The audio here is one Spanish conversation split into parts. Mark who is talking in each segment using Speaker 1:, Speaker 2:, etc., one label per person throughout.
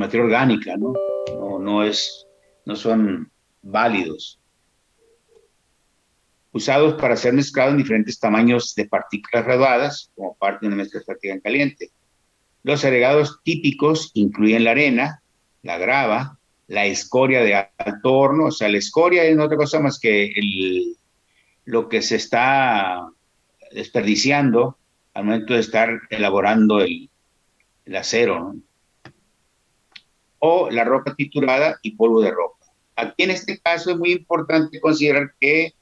Speaker 1: materia orgánica, ¿no? No son válidos. Usados para ser mezclados en diferentes tamaños de partículas graduadas, como parte de una mezcla estática en caliente. Los agregados típicos incluyen la arena, la grava, la escoria de alto horno, o sea, la escoria es no otra cosa más que lo que se está desperdiciando al momento de estar elaborando el acero, ¿no? O la roca triturada y polvo de roca. Aquí en este caso es muy importante considerar que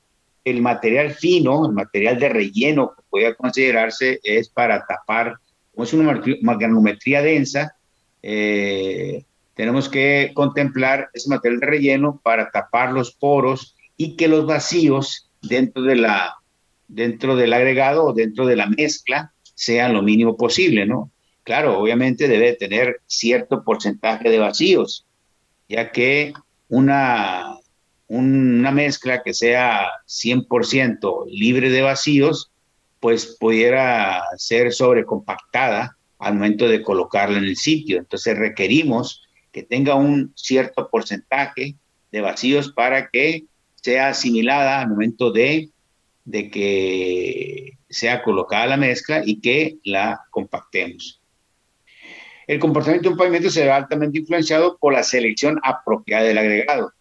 Speaker 1: el material fino, el material de relleno que puede considerarse es para tapar, como es una granometría densa, tenemos que contemplar ese material de relleno para tapar los poros y que los vacíos dentro del agregado o dentro de la mezcla sean lo mínimo posible, ¿no? Claro, obviamente debe tener cierto porcentaje de vacíos, ya que una, una mezcla que sea 100% libre de vacíos, pues pudiera ser sobrecompactada al momento de colocarla en el sitio. Entonces requerimos que tenga un cierto porcentaje de vacíos para que sea asimilada al momento de que sea colocada la mezcla y que la compactemos. El comportamiento de un pavimento se ve altamente influenciado por la selección apropiada del agregado,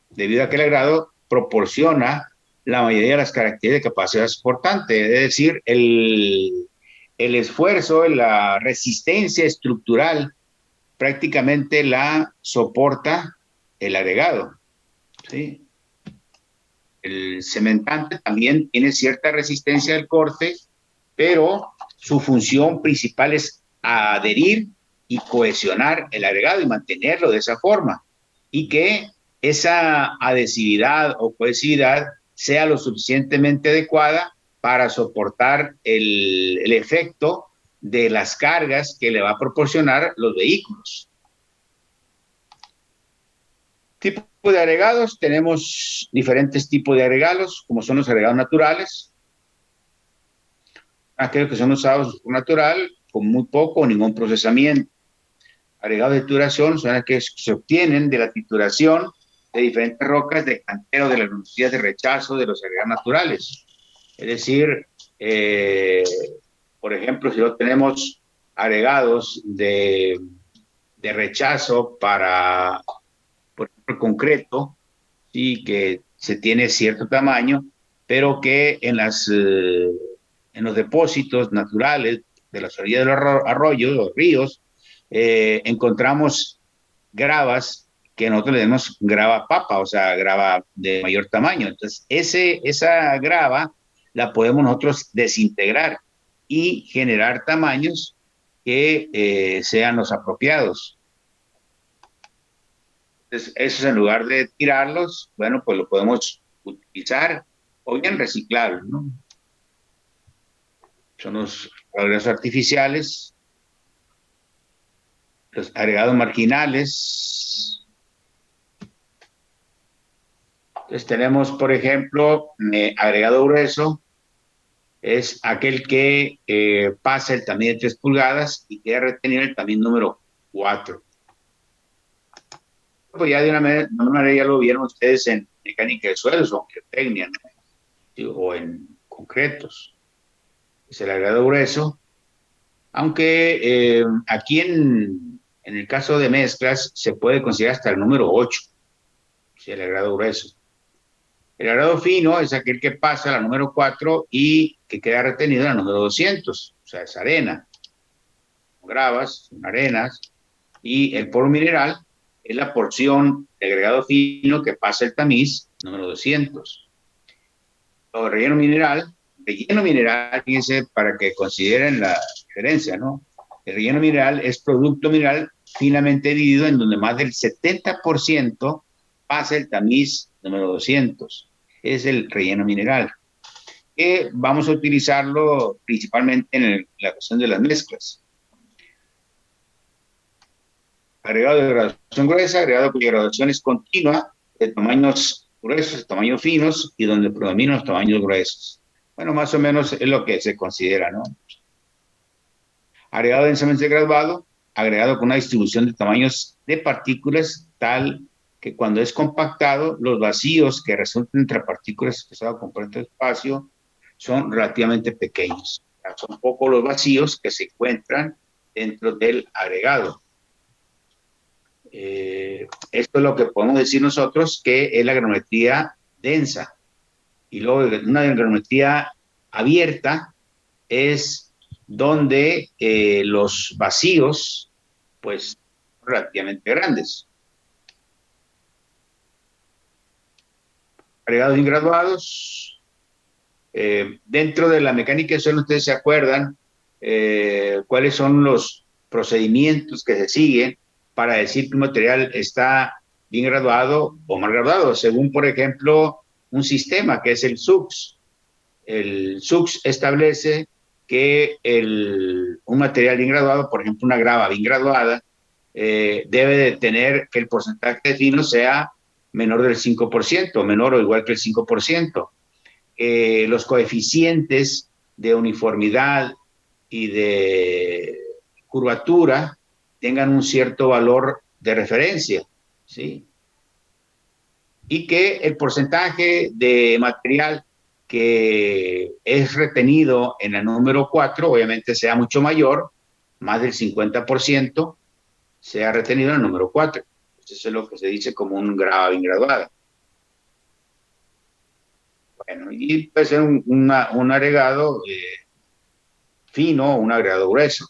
Speaker 1: debido a que el agregado proporciona la mayoría de las características de capacidad soportante, es decir, el esfuerzo, la resistencia estructural prácticamente la soporta el agregado, ¿sí? El cementante también tiene cierta resistencia al corte, pero su función principal es adherir y cohesionar el agregado y mantenerlo de esa forma. Y que esa adhesividad o cohesividad sea lo suficientemente adecuada para soportar el efecto de las cargas que le va a proporcionar los vehículos. Tipo de agregados, tenemos diferentes tipos de agregados, como son los agregados naturales, aquellos que son usados natural, con muy poco o ningún procesamiento. Agregados de trituración son aquellos que se obtienen de la trituración de diferentes rocas de cantero de las velocidades de rechazo de los agregados naturales. Es decir, eh, por ejemplo, si no tenemos agregados de rechazo para, por ejemplo, el concreto, sí, que se tiene cierto tamaño, pero que en los depósitos naturales de las orillas de los arroyos, los ríos, encontramos gravas que nosotros le damos grava papa, o sea, grava de mayor tamaño. Entonces, esa grava la podemos nosotros desintegrar y generar tamaños que sean los apropiados. Entonces, esos en lugar de tirarlos, bueno, pues lo podemos utilizar o bien reciclarlos, ¿no? Son los agregados artificiales, los agregados marginales. Entonces tenemos, por ejemplo, agregado grueso, es aquel que pasa el tamaño de 3 pulgadas y queda retenido el tamaño número 4. Pues ya de una manera ya lo vieron ustedes en mecánica de suelos o en geotecnia, ¿no? Sí, o en concretos. Es el agregado grueso, aunque aquí en el caso de mezclas se puede considerar hasta el número 8, ¿sí? El agregado grueso. El agregado fino es aquel que pasa a la número 4 y que queda retenido en la número 200, o sea, es arena, son gravas, son arenas, y el poro mineral es la porción de agregado fino que pasa el tamiz número 200. O relleno mineral, fíjense, para que consideren la diferencia, ¿no? El relleno mineral es producto mineral finamente dividido en donde más del 70% pasa el tamiz número 200. Es el relleno mineral, que vamos a utilizarlo principalmente en la cuestión de las mezclas. Agregado de graduación gruesa, agregado cuya graduación es continua, de tamaños gruesos, de tamaños finos y donde predominan los tamaños gruesos. Bueno, más o menos es lo que se considera, ¿no? Agregado densamente graduado, agregado con una distribución de tamaños de partículas tal que cuando es compactado, los vacíos que resultan entre partículas expresados con componente de espacio son relativamente pequeños. Son pocos los vacíos que se encuentran dentro del agregado. Esto es lo que podemos decir nosotros que es la granulometría densa. Y luego una granulometría abierta es donde los vacíos, pues, son relativamente grandes. Agregados ingraduados. Dentro de la mecánica de suelo, ustedes se acuerdan cuáles son los procedimientos que se siguen para decir que un material está bien graduado o mal graduado, según, por ejemplo, un sistema que es el SUX. El SUX establece que un material bien graduado, por ejemplo, una grava bien graduada, debe de tener que el porcentaje de fino sea menor del 5%, menor o igual que el 5%. Los coeficientes de uniformidad y de curvatura tengan un cierto valor de referencia, ¿sí? Y que el porcentaje de material que es retenido en el número 4 obviamente sea mucho mayor, más del 50% sea retenido en el número 4. Eso es lo que se dice como un grado ingraduado. Bueno, y puede ser un agregado fino o un agregado grueso.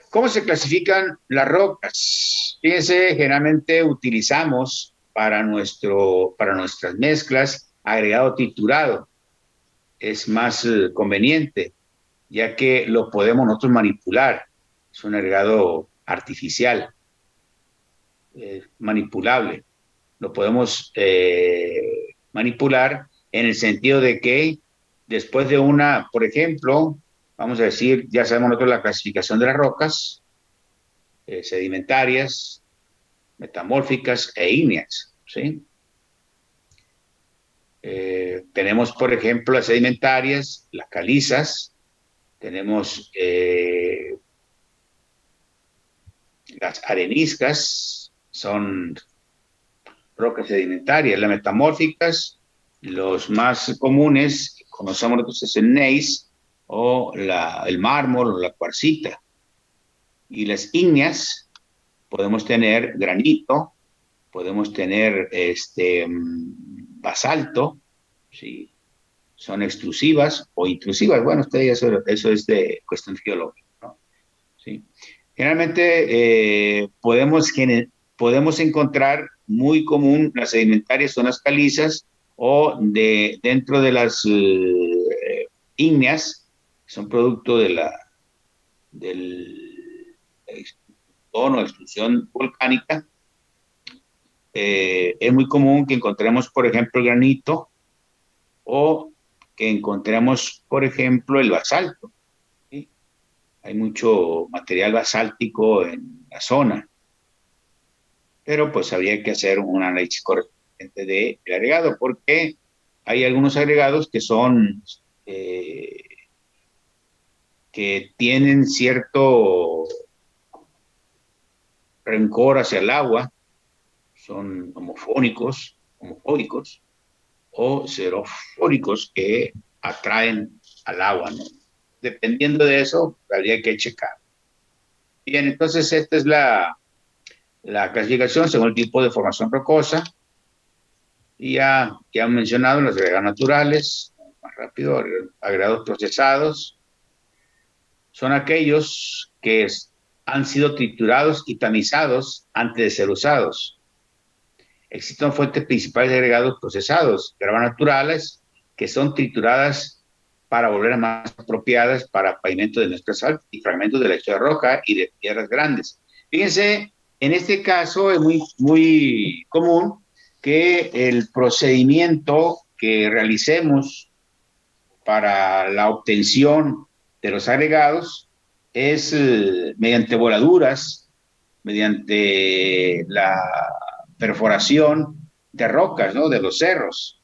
Speaker 1: ¿Cómo se clasifican las rocas? Fíjense, generalmente utilizamos para nuestras mezclas agregado triturado. Es más conveniente, ya que lo podemos nosotros manipular. Es un agregado artificial, manipulable. Lo podemos manipular en el sentido de que después de una, por ejemplo, vamos a decir, ya sabemos nosotros la clasificación de las rocas, sedimentarias, metamórficas e ígneas, ¿sí? Tenemos, por ejemplo, las sedimentarias, las calizas, tenemos las areniscas, son rocas sedimentarias, las metamórficas, los más comunes, conocemos nosotros, es el gneiss o el mármol o la cuarcita. Y las ígneas, podemos tener granito, podemos tener basalto, ¿sí? Son extrusivas o intrusivas. Bueno, eso es de cuestión geológica, ¿no? ¿Sí? Generalmente podemos encontrar muy común las sedimentarias, son las calizas, o dentro de las ígneas, son producto del tono, extrusión volcánica. Es muy común que encontremos, por ejemplo, el granito o que encontremos, por ejemplo, el basalto, ¿sí? Hay mucho material basáltico en la zona, pero pues habría que hacer un análisis correspondiente del agregado, porque hay algunos agregados que son, que tienen cierto rencor hacia el agua, son homofóbicos o xerofóricos que atraen al agua, ¿no? Dependiendo de eso, habría que checar. Bien, entonces esta es la clasificación según el tipo de formación rocosa. Y ya han mencionado los agregados naturales, más rápido, agregados procesados. Son aquellos que han sido triturados y tamizados antes de ser usados. Existen fuentes principales de agregados procesados, gravas naturales, que son trituradas para volver más apropiadas para pavimento de nuestro asfalto y fragmentos de lecho de roca y de piedras grandes. Fíjense, en este caso es muy común que el procedimiento que realicemos para la obtención de los agregados es mediante voladuras, mediante la perforación de rocas, ¿no? De los cerros.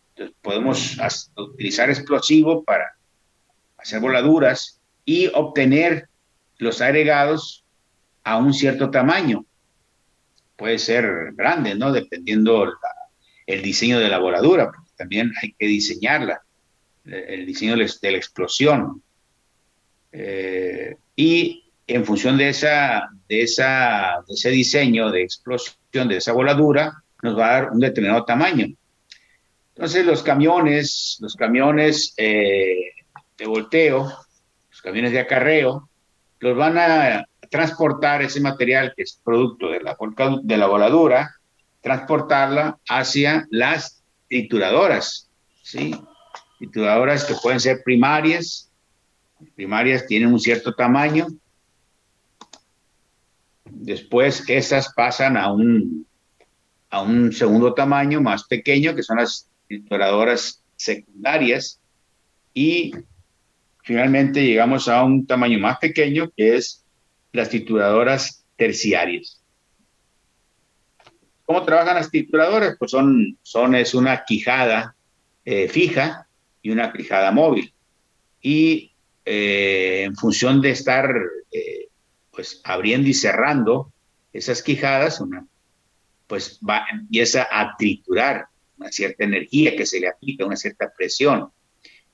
Speaker 1: Entonces, podemos utilizar explosivos para hacer voladuras y obtener los agregados a un cierto tamaño. Puede ser grande, ¿no? Dependiendo el diseño de la voladura, porque también hay que diseñarla, el diseño de la explosión. Y en función de ese diseño de explosión, de esa voladura, nos va a dar un determinado tamaño. Entonces los camiones de volteo, los camiones de acarreo, los van a transportar ese material que es producto de la voladura, transportarla hacia las trituradoras, ¿sí? Trituradoras que pueden ser primarias, primarias tienen un cierto tamaño, después esas pasan a un segundo tamaño más pequeño, que son las trituradoras secundarias, y finalmente llegamos a un tamaño más pequeño, que es las trituradoras terciarias. ¿Cómo trabajan las trituradoras? Pues es una quijada fija y una quijada móvil. Y en función de estar pues abriendo y cerrando esas quijadas, pues empieza a triturar una cierta energía que se le aplica, una cierta presión.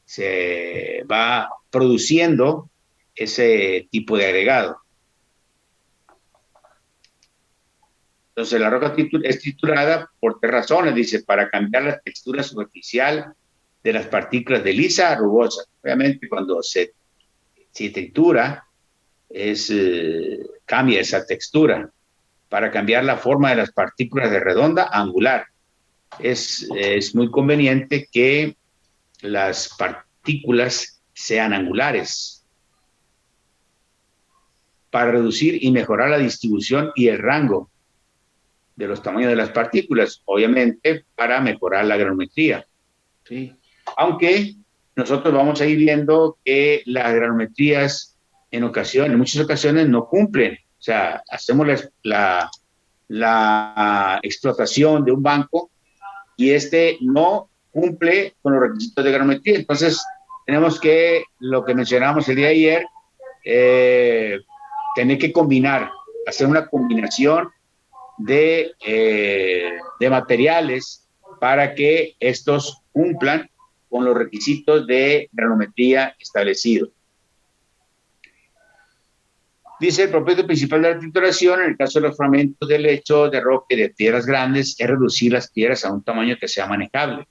Speaker 1: Se va produciendo ese tipo de agregado. Entonces, la roca es triturada por tres razones, dice, para cambiar la textura superficial de las partículas de lisa a rugosa. Obviamente, cuando se tritura, cambia esa textura. Para cambiar la forma de las partículas de redonda a angular. Es muy conveniente que las partículas sean angulares para reducir y mejorar la distribución y el rango de los tamaños de las partículas, obviamente para mejorar la granometría, ¿sí? Aunque nosotros vamos a ir viendo que las granometrías en muchas ocasiones no cumplen. O sea, hacemos la explotación de un banco y este no cumple con los requisitos de granometría. Entonces, tenemos que, lo que mencionamos el día de ayer, eh, tener que combinar, hacer una combinación de materiales para que estos cumplan con los requisitos de granometría establecidos. Dice el propósito principal de la trituración, en el caso de los fragmentos de lecho, de roca y de piedras grandes, es reducir las piedras a un tamaño que sea manejable.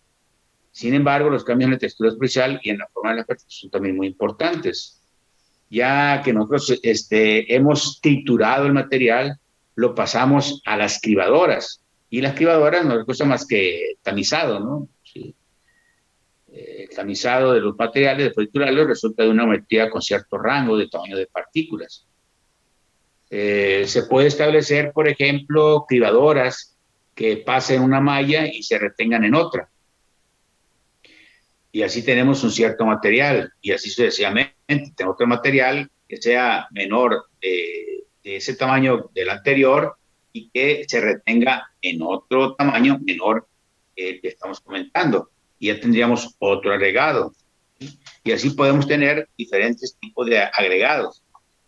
Speaker 1: Sin embargo, los cambios en la textura superficial y en la forma de las partículas son también muy importantes. Ya que nosotros hemos triturado el material, lo pasamos a las cribadoras. Y las cribadoras no les cuesta más que tamizado, ¿no? Sí. El tamizado de los materiales, de triturarlos, resulta de una geometría con cierto rango de tamaño de partículas. Se puede establecer, por ejemplo, cribadoras que pasen una malla y se retengan en otra. Y así tenemos un cierto material, y así sucesivamente. Tengo otro material que sea menor de ese tamaño del anterior y que se retenga en otro tamaño menor que el que estamos comentando. Y ya tendríamos otro agregado. Y así podemos tener diferentes tipos de agregados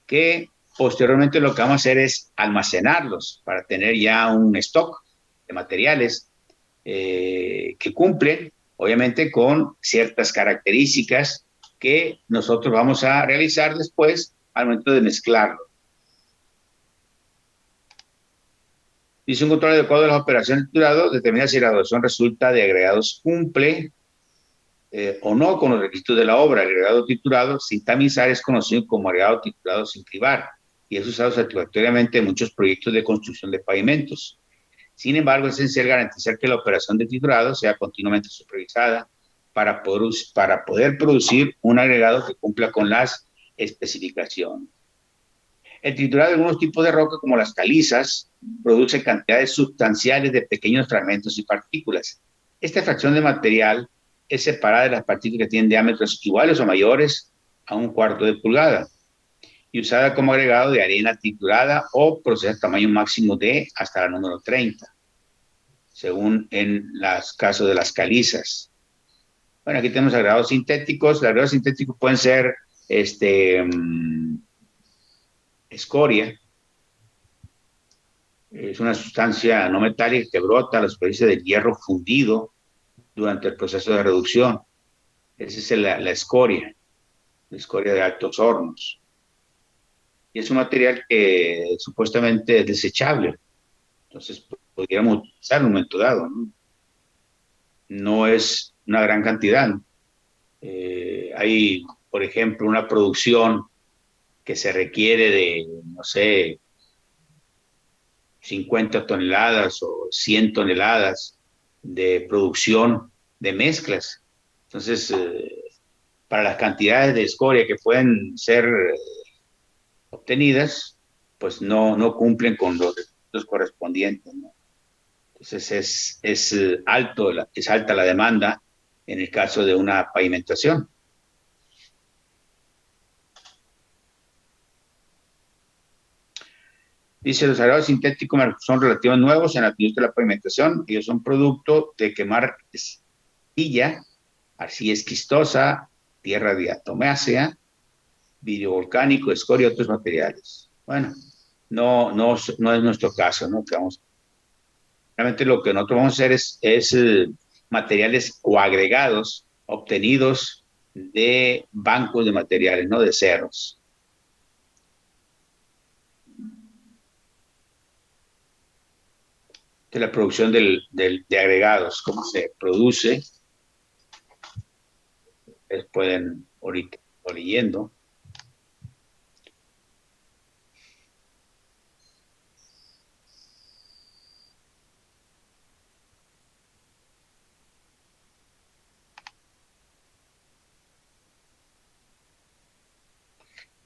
Speaker 1: que posteriormente lo que vamos a hacer es almacenarlos para tener ya un stock de materiales que cumplen, obviamente, con ciertas características que nosotros vamos a realizar después al momento de mezclarlo. Dice un control adecuado de las operaciones de triturado determina si la graduación resulta de agregados cumple o no con los requisitos de la obra. El agregado triturado sin tamizar es conocido como agregado triturado sin cribar y es usado satisfactoriamente en muchos proyectos de construcción de pavimentos. Sin embargo, es esencial garantizar que la operación de triturado sea continuamente supervisada para poder producir un agregado que cumpla con las especificaciones. El triturado de algunos tipos de roca, como las calizas, produce cantidades sustanciales de pequeños fragmentos y partículas. Esta fracción de material es separada de las partículas que tienen diámetros iguales o mayores a un cuarto de pulgada y usada como agregado de arena triturada o procesada a tamaño máximo de hasta la número 30, según en los casos de las calizas. Bueno, aquí tenemos agregados sintéticos. Los agregados sintéticos pueden ser este, escoria. Es una sustancia no metálica que brota a la superficie del hierro fundido durante el proceso de reducción. Esa es la escoria de altos hornos. Y es un material que supuestamente es desechable. Entonces, podríamos utilizar en un momento dado, ¿no? No es una gran cantidad. Hay, por ejemplo, una producción que se requiere de, no sé, 50 toneladas o 100 toneladas de producción de mezclas. Entonces, para las cantidades de escoria que pueden ser obtenidas, pues no cumplen con los requisitos correspondientes, ¿no? Entonces, es alta la demanda en el caso de una pavimentación. Dice, los areados sintéticos son relativamente nuevos en la industria de la pavimentación. Ellos son producto de quemar arcilla, arcilla esquistosa, tierra diatomácea, vidrio volcánico, escoria y otros materiales. Bueno, no es nuestro caso, ¿no? Que vamos, realmente lo que nosotros vamos a hacer es materiales coagregados obtenidos de bancos de materiales, no de cerros. De la producción de agregados, cómo se produce, pueden ahorita leyendo.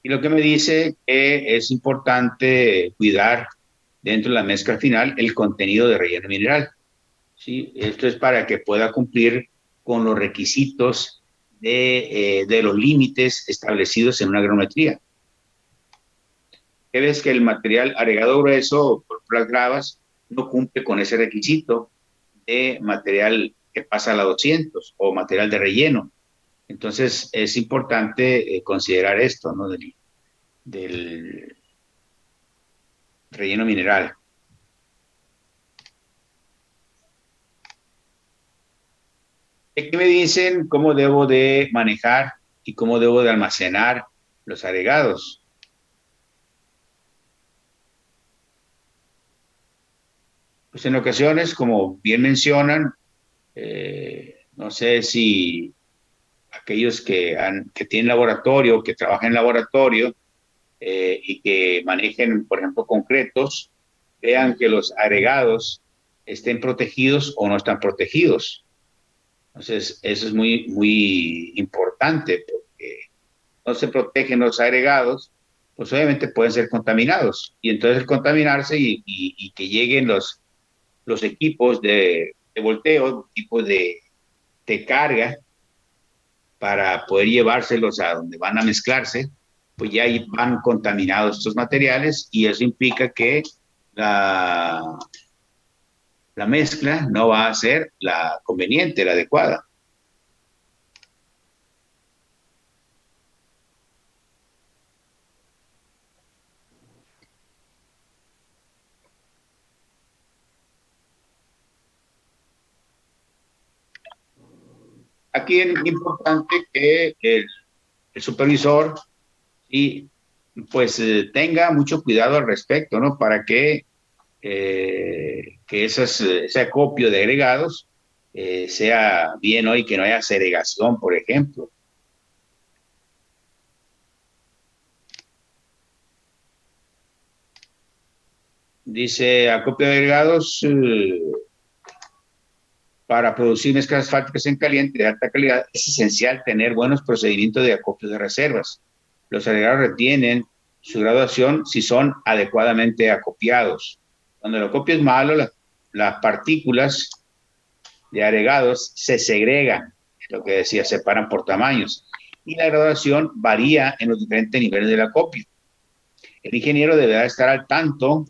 Speaker 1: Y lo que me dice que es importante cuidar dentro de la mezcla final el contenido de relleno mineral. ¿Sí? Esto es para que pueda cumplir con los requisitos de los límites establecidos en una agrometría. Que ves que el material agregado grueso por las gravas no cumple con ese requisito de material que pasa a la 200 o material de relleno. Entonces es importante considerar esto, ¿no? Del relleno mineral. Aquí me dicen cómo debo de manejar y cómo debo de almacenar los agregados. Pues en ocasiones, como bien mencionan, no sé si aquellos que tienen laboratorio, que trabajan en laboratorio y que manejen, por ejemplo, concretos, vean que los agregados estén protegidos o no están protegidos. Entonces, eso es muy importante porque no se protegen los agregados, pues obviamente pueden ser contaminados. Y entonces el contaminarse y que lleguen los equipos de volteo, equipos de carga, para poder llevárselos a donde van a mezclarse, pues ya van contaminados estos materiales y eso implica que la, la mezcla no va a ser la conveniente, la adecuada. Aquí es importante que el supervisor y pues tenga mucho cuidado al respecto, ¿no? Para que ese acopio de agregados sea bien hoy, que no haya segregación, por ejemplo. Dice acopio de agregados para producir mezclas asfálticas en caliente de alta calidad es esencial tener buenos procedimientos de acopio de reservas. Los agregados retienen su graduación si son adecuadamente acopiados. Cuando el acopio es malo, las partículas de agregados se segregan, lo que decía, separan por tamaños, y la graduación varía en los diferentes niveles del acopio. El ingeniero deberá estar al tanto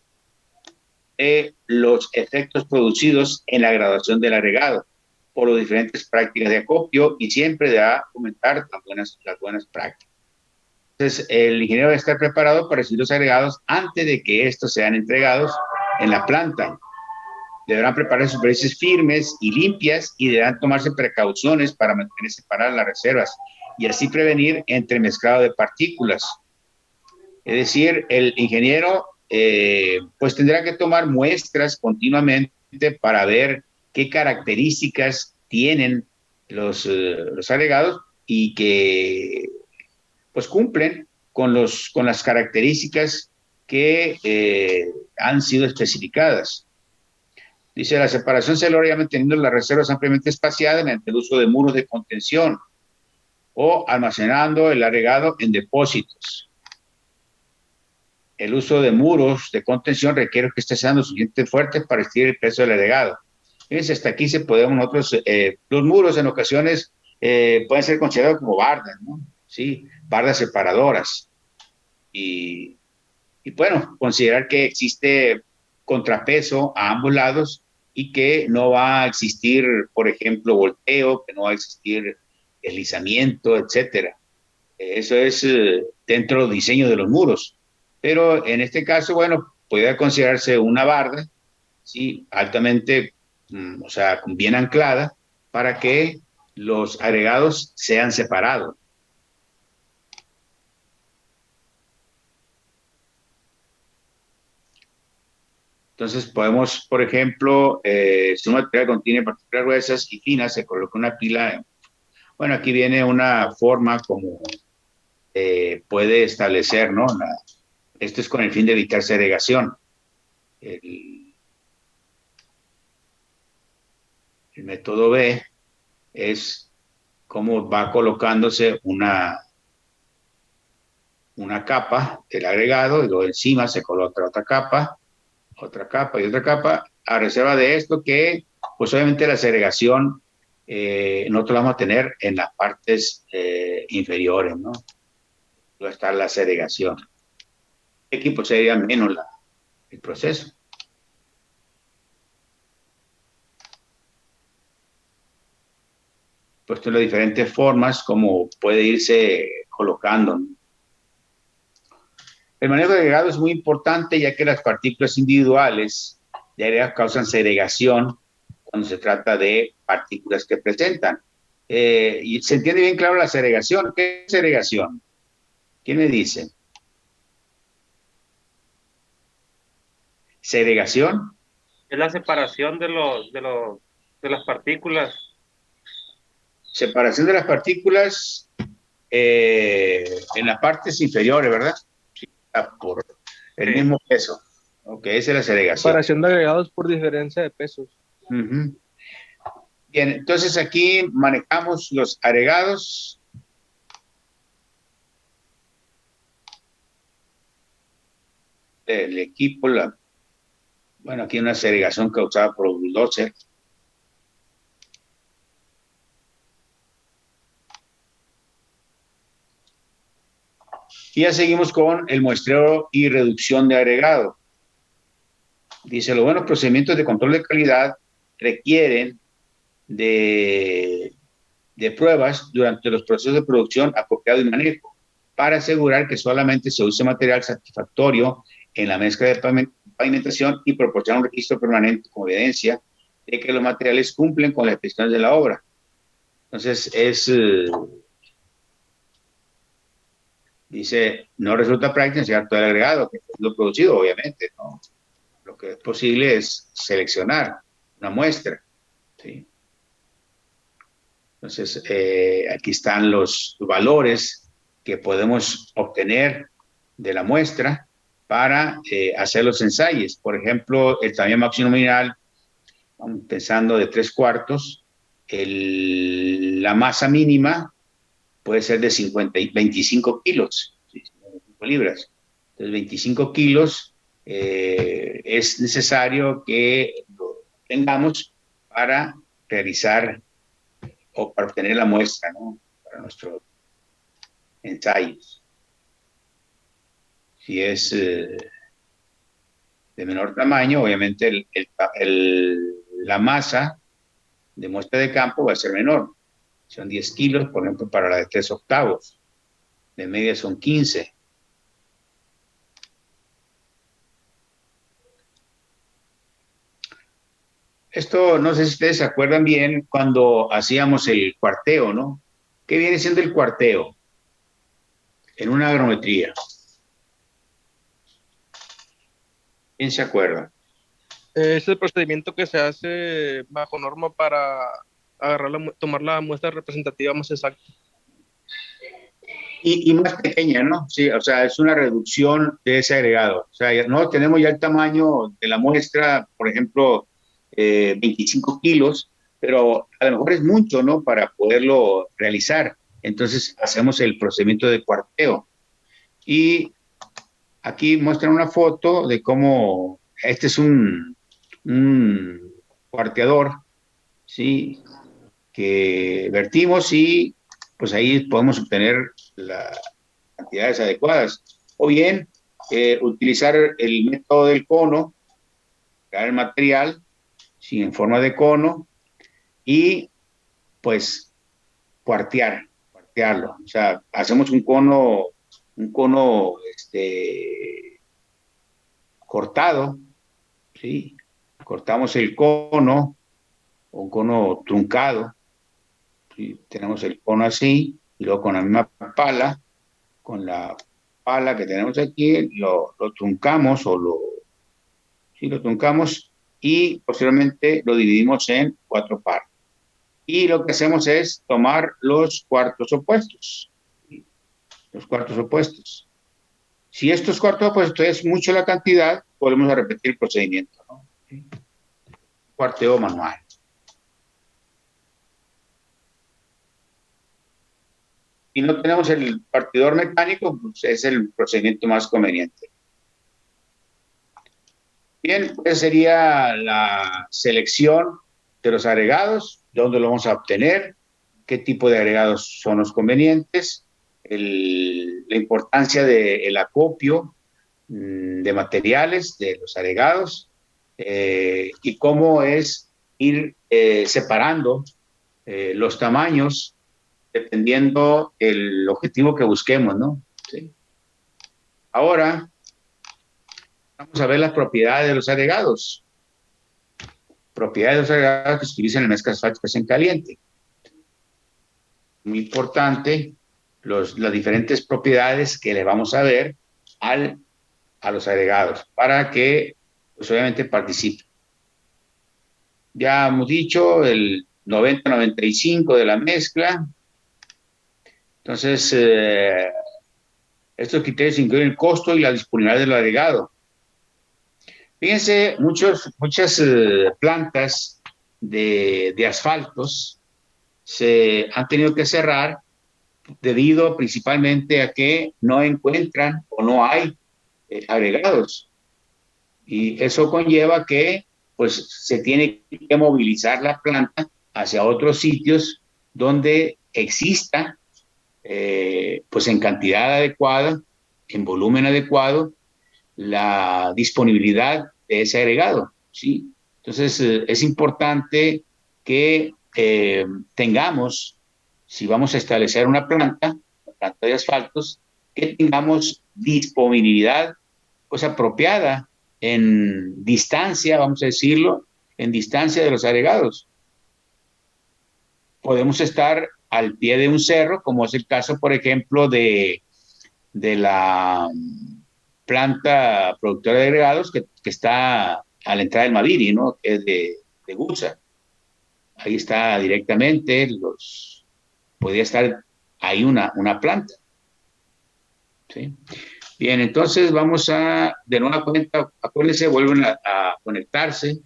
Speaker 1: de los efectos producidos en la graduación del agregado por las diferentes prácticas de acopio y siempre deberá fomentar las buenas prácticas. Entonces, el ingeniero debe estar preparado para recibir los agregados antes de que estos sean entregados en la planta. Deberán preparar superficies firmes y limpias y deberán tomarse precauciones para mantener separadas las reservas y así prevenir entremezclado de partículas. Es decir, el ingeniero pues tendrá que tomar muestras continuamente para ver qué características tienen los agregados y que pues cumplen con las características que han sido especificadas. Dice, la separación se logra manteniendo las reservas ampliamente espaciadas mediante el uso de muros de contención o almacenando el agregado en depósitos. El uso de muros de contención requiere que esté siendo suficientemente fuerte para resistir el peso del agregado. Fíjense, hasta aquí se podemos nosotros, los muros en ocasiones pueden ser considerados como bardas, ¿no? Sí, bardas separadoras. Y, y bueno, considerar que existe contrapeso a ambos lados y que no va a existir, por ejemplo, volteo, que no va a existir deslizamiento, etcétera. Eso es dentro del diseño de los muros. Pero en este caso, bueno, puede considerarse una barda, ¿sí? Altamente, o sea, bien anclada, para que los agregados sean separados. Entonces podemos, por ejemplo, si un material contiene partículas gruesas y finas, se coloca una pila. Bueno, aquí viene una forma como puede establecer, ¿no? Esto es con el fin de evitar segregación. El, el método B es cómo va colocándose una capa del agregado y luego encima se coloca otra capa y otra capa, a reserva de esto que, pues obviamente la segregación nosotros la vamos a tener en las partes inferiores, ¿no? Va a estar la segregación. Aquí pues sería menos el proceso. Puesto las diferentes formas como puede irse colocando, ¿no? El manejo de agregado es muy importante ya que las partículas individuales de agregado causan segregación cuando se trata de partículas que presentan. Y se entiende bien claro la segregación. ¿Qué es segregación? ¿Quién me dice? Segregación.
Speaker 2: Es la separación de las partículas.
Speaker 1: Separación de las partículas en las partes inferiores, ¿verdad? Sí, por el
Speaker 2: Sí.
Speaker 1: mismo peso. Ok, esa es la segregación.
Speaker 3: Separación de agregados por diferencia de pesos.
Speaker 1: Uh-huh. Bien, entonces aquí manejamos los agregados. El equipo, bueno, aquí una segregación causada por bulldozer. Y ya seguimos con el muestreo y reducción de agregado. Dice, los buenos procedimientos de control de calidad requieren de pruebas durante los procesos de producción, acopiado y manejo, para asegurar que solamente se use material satisfactorio en la mezcla de pavimentación y proporcionar un registro permanente como evidencia de que los materiales cumplen con las especificaciones de la obra. Entonces, dice, no resulta práctico enseñar todo el agregado que fue lo producido, obviamente, ¿no? Lo que es posible es seleccionar una muestra, ¿sí? Entonces, aquí están los valores que podemos obtener de la muestra para hacer los ensayos. Por ejemplo, el tamaño máximo nominal, pensando de 3/4, la masa mínima puede ser de 25 kilos, ¿sí? 25 libras. Entonces, 25 kilos es necesario que lo tengamos para realizar o para obtener la muestra, ¿no? Para nuestros ensayos. Si es de menor tamaño, obviamente la masa de muestra de campo va a ser menor. Son 10 kilos, por ejemplo, para la de 3/8. de media son 15. Esto no sé si ustedes se acuerdan bien cuando hacíamos el cuarteo, ¿no? ¿Qué viene siendo el cuarteo en una agrometría? ¿Quién se acuerda?
Speaker 3: Es el procedimiento que se hace bajo norma para tomar la muestra representativa más exacta.
Speaker 1: Y más pequeña, ¿no? Sí, o sea, es una reducción de ese agregado. O sea, no tenemos ya el tamaño de la muestra, por ejemplo, 25 kilos, pero a lo mejor es mucho, ¿no? Para poderlo realizar. Entonces, hacemos el procedimiento de cuarteo. Y aquí muestran una foto de cómo este es un cuarteador, ¿sí? Que vertimos y pues ahí podemos obtener las cantidades adecuadas. O bien utilizar el método del cono, crear el material sí, en forma de cono y pues cuartearlo. O sea, hacemos un cono cortado, ¿sí? Cortamos el cono, un cono truncado, ¿sí? Tenemos el cono así, y luego con la misma pala, con la pala que tenemos aquí, lo truncamos sí, lo truncamos y posteriormente lo dividimos en 4 partes. Y lo que hacemos es tomar los cuartos opuestos, ¿sí? Los cuartos opuestos. Si estos cuartos opuestos es mucho la cantidad, volvemos a repetir el procedimiento, ¿no? ¿Sí? Cuarteo manual. Si no tenemos el partidor mecánico, pues es el procedimiento más conveniente. Bien, pues sería la selección de los agregados, dónde lo vamos a obtener, qué tipo de agregados son los convenientes, la importancia del acopio de materiales de los agregados y cómo es ir separando los tamaños dependiendo el objetivo que busquemos, ¿no? Sí. Ahora vamos a ver las propiedades de los agregados. Propiedades de los agregados que se utilizan en mezclas asfálticas en caliente. Muy importante las diferentes propiedades que le vamos a ver a los agregados para que, pues obviamente, participen. Ya hemos dicho el 90-95 de la mezcla. Entonces, estos criterios incluyen el costo y la disponibilidad del agregado. Fíjense, muchas plantas de asfaltos se han tenido que cerrar debido principalmente a que no encuentran o no hay agregados. Y eso conlleva que pues se tiene que movilizar la planta hacia otros sitios donde exista pues en cantidad adecuada, en volumen adecuado, la disponibilidad de ese agregado, ¿sí? Entonces es importante que tengamos, si vamos a establecer una planta de asfaltos, que tengamos disponibilidad pues apropiada en distancia, vamos a decirlo, en distancia de los agregados. Podemos estar al pie de un cerro, como es el caso, por ejemplo, de la planta productora de agregados que está a la entrada del Maviri, ¿no? Que es de Gutsa. Ahí está directamente, podría estar ahí una planta, ¿sí? Bien, entonces vamos de nueva cuenta, acuérdense, vuelven a conectarse.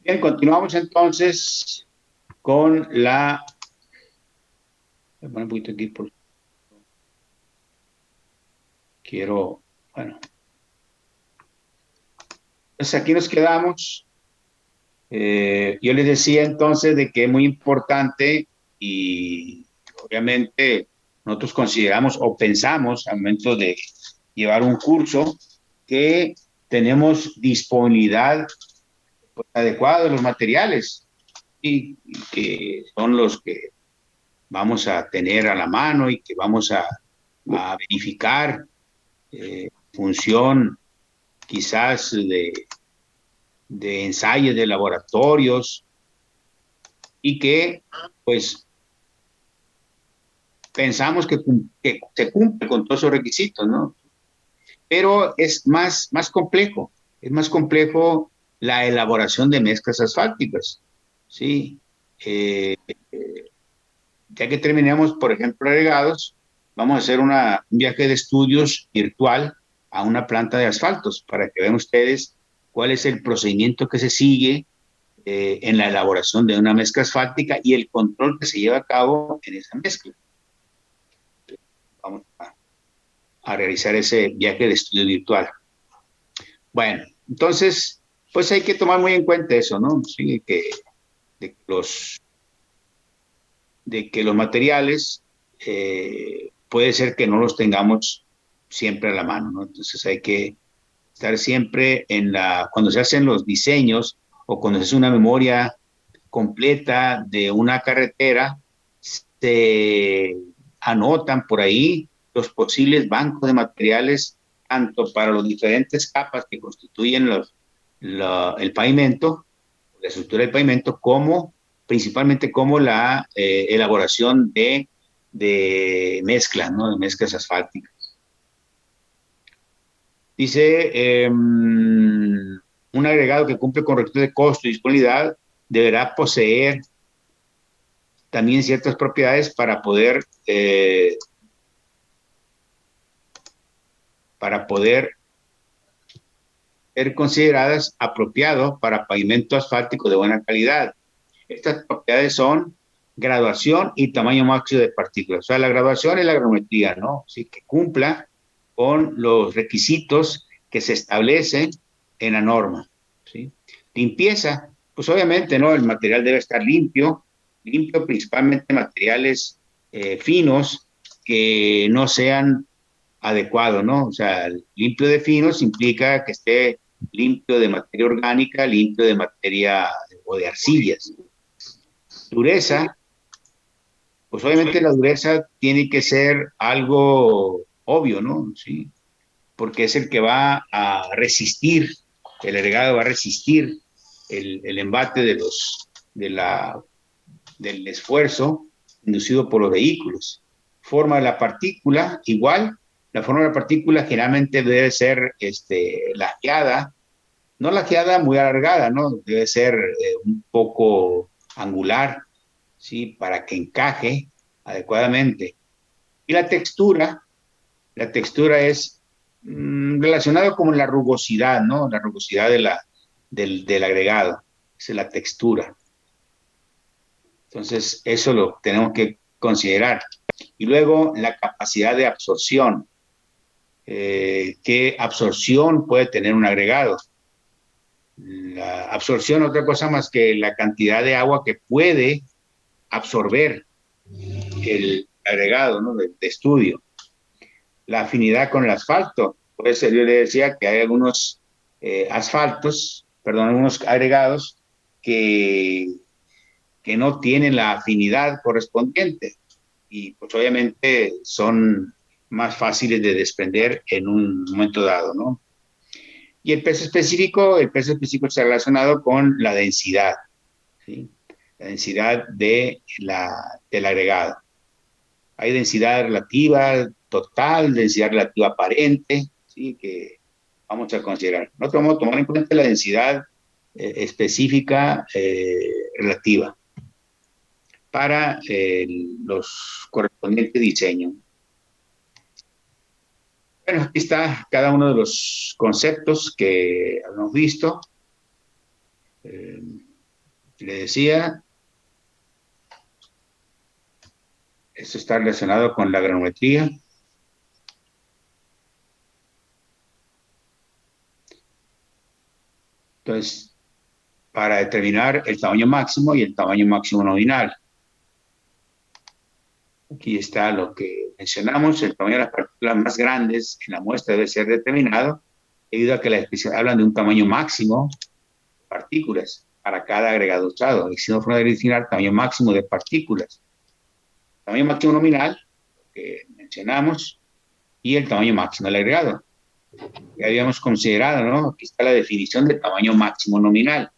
Speaker 1: Bien, continuamos entonces con la... Voy a poner un poquito aquí porque quiero... Bueno, pues aquí nos quedamos. Yo les decía entonces de que es muy importante y obviamente nosotros consideramos o pensamos al momento de llevar un curso que tenemos disponibilidad pues, adecuada de los materiales y que son los que vamos a tener a la mano y que vamos a verificar función quizás de ensayos de laboratorios y que pues pensamos que se cumple con todos esos requisitos, ¿no? Pero es más complejo la elaboración de mezclas asfálticas, ¿sí? Eh, ya que terminemos, por ejemplo, agregados, vamos a hacer un viaje de estudios virtual a una planta de asfaltos para que vean ustedes cuál es el procedimiento que se sigue en la elaboración de una mezcla asfáltica y el control que se lleva a cabo en esa mezcla. Vamos a realizar ese viaje de estudio virtual. Bueno, entonces, pues hay que tomar muy en cuenta eso, ¿no? Sí, de, los, de que los materiales puede ser que no los tengamos siempre a la mano, ¿no? Entonces hay que estar siempre cuando se hacen los diseños o cuando se hace una memoria completa de una carretera, se anotan por ahí los posibles bancos de materiales, tanto para las diferentes capas que constituyen el pavimento, la estructura del pavimento, como principalmente como la elaboración de mezclas, ¿no? De mezclas asfálticas. Dice, un agregado que cumple con requisitos de costo y disponibilidad deberá poseer también ciertas propiedades para poder ser consideradas apropiado para pavimento asfáltico de buena calidad. Estas propiedades son graduación y tamaño máximo de partículas. O sea, la graduación es la granulometría, ¿no? Sí, que cumpla con los requisitos que se establecen en la norma, ¿sí? Limpieza, pues obviamente, ¿no? El material debe estar limpio, limpio principalmente materiales finos que no sean adecuados, ¿no? O sea, limpio de finos implica que esté limpio de materia orgánica, limpio de materia o de arcillas. Dureza, pues obviamente la dureza tiene que ser algo obvio, ¿no? Sí, porque es el que va a resistir, el agregado va a resistir el embate del esfuerzo inducido por los vehículos. Forma de la partícula, igual, la forma de la partícula generalmente debe ser lajeada, no lajeada muy alargada, ¿no? Debe ser un poco angular, ¿sí? Para que encaje adecuadamente. Y la textura es relacionada con la rugosidad, ¿no? La rugosidad del agregado, esa es la textura. Entonces, eso lo tenemos que considerar. Y luego, la capacidad de absorción. ¿Qué absorción puede tener un agregado? La absorción, otra cosa más que la cantidad de agua que puede absorber el agregado, ¿no? de estudio. La afinidad con el asfalto. Puede ser, yo le decía que hay algunos algunos agregados que, que no tienen la afinidad correspondiente y pues obviamente son más fáciles de desprender en un momento dado, ¿no? Y el peso específico está relacionado con la densidad, ¿sí? La densidad del agregado. Hay densidad relativa total, densidad relativa aparente, ¿sí? Que vamos a considerar. Nosotros vamos a tomar en cuenta la densidad específica relativa para los correspondientes diseños. Bueno, aquí está cada uno de los conceptos que hemos visto. Le decía, esto está relacionado con la granometría. Entonces, para determinar el tamaño máximo y el tamaño máximo nominal. Aquí está lo que mencionamos, el tamaño de las partículas más grandes en la muestra debe ser determinado debido a que las especificaciones hablan de un tamaño máximo de partículas para cada agregado usado. Existe una forma de definir tamaño máximo de partículas. Tamaño máximo nominal, que mencionamos, y el tamaño máximo del agregado. Ya habíamos considerado, ¿no? Aquí está la definición de tamaño máximo nominal.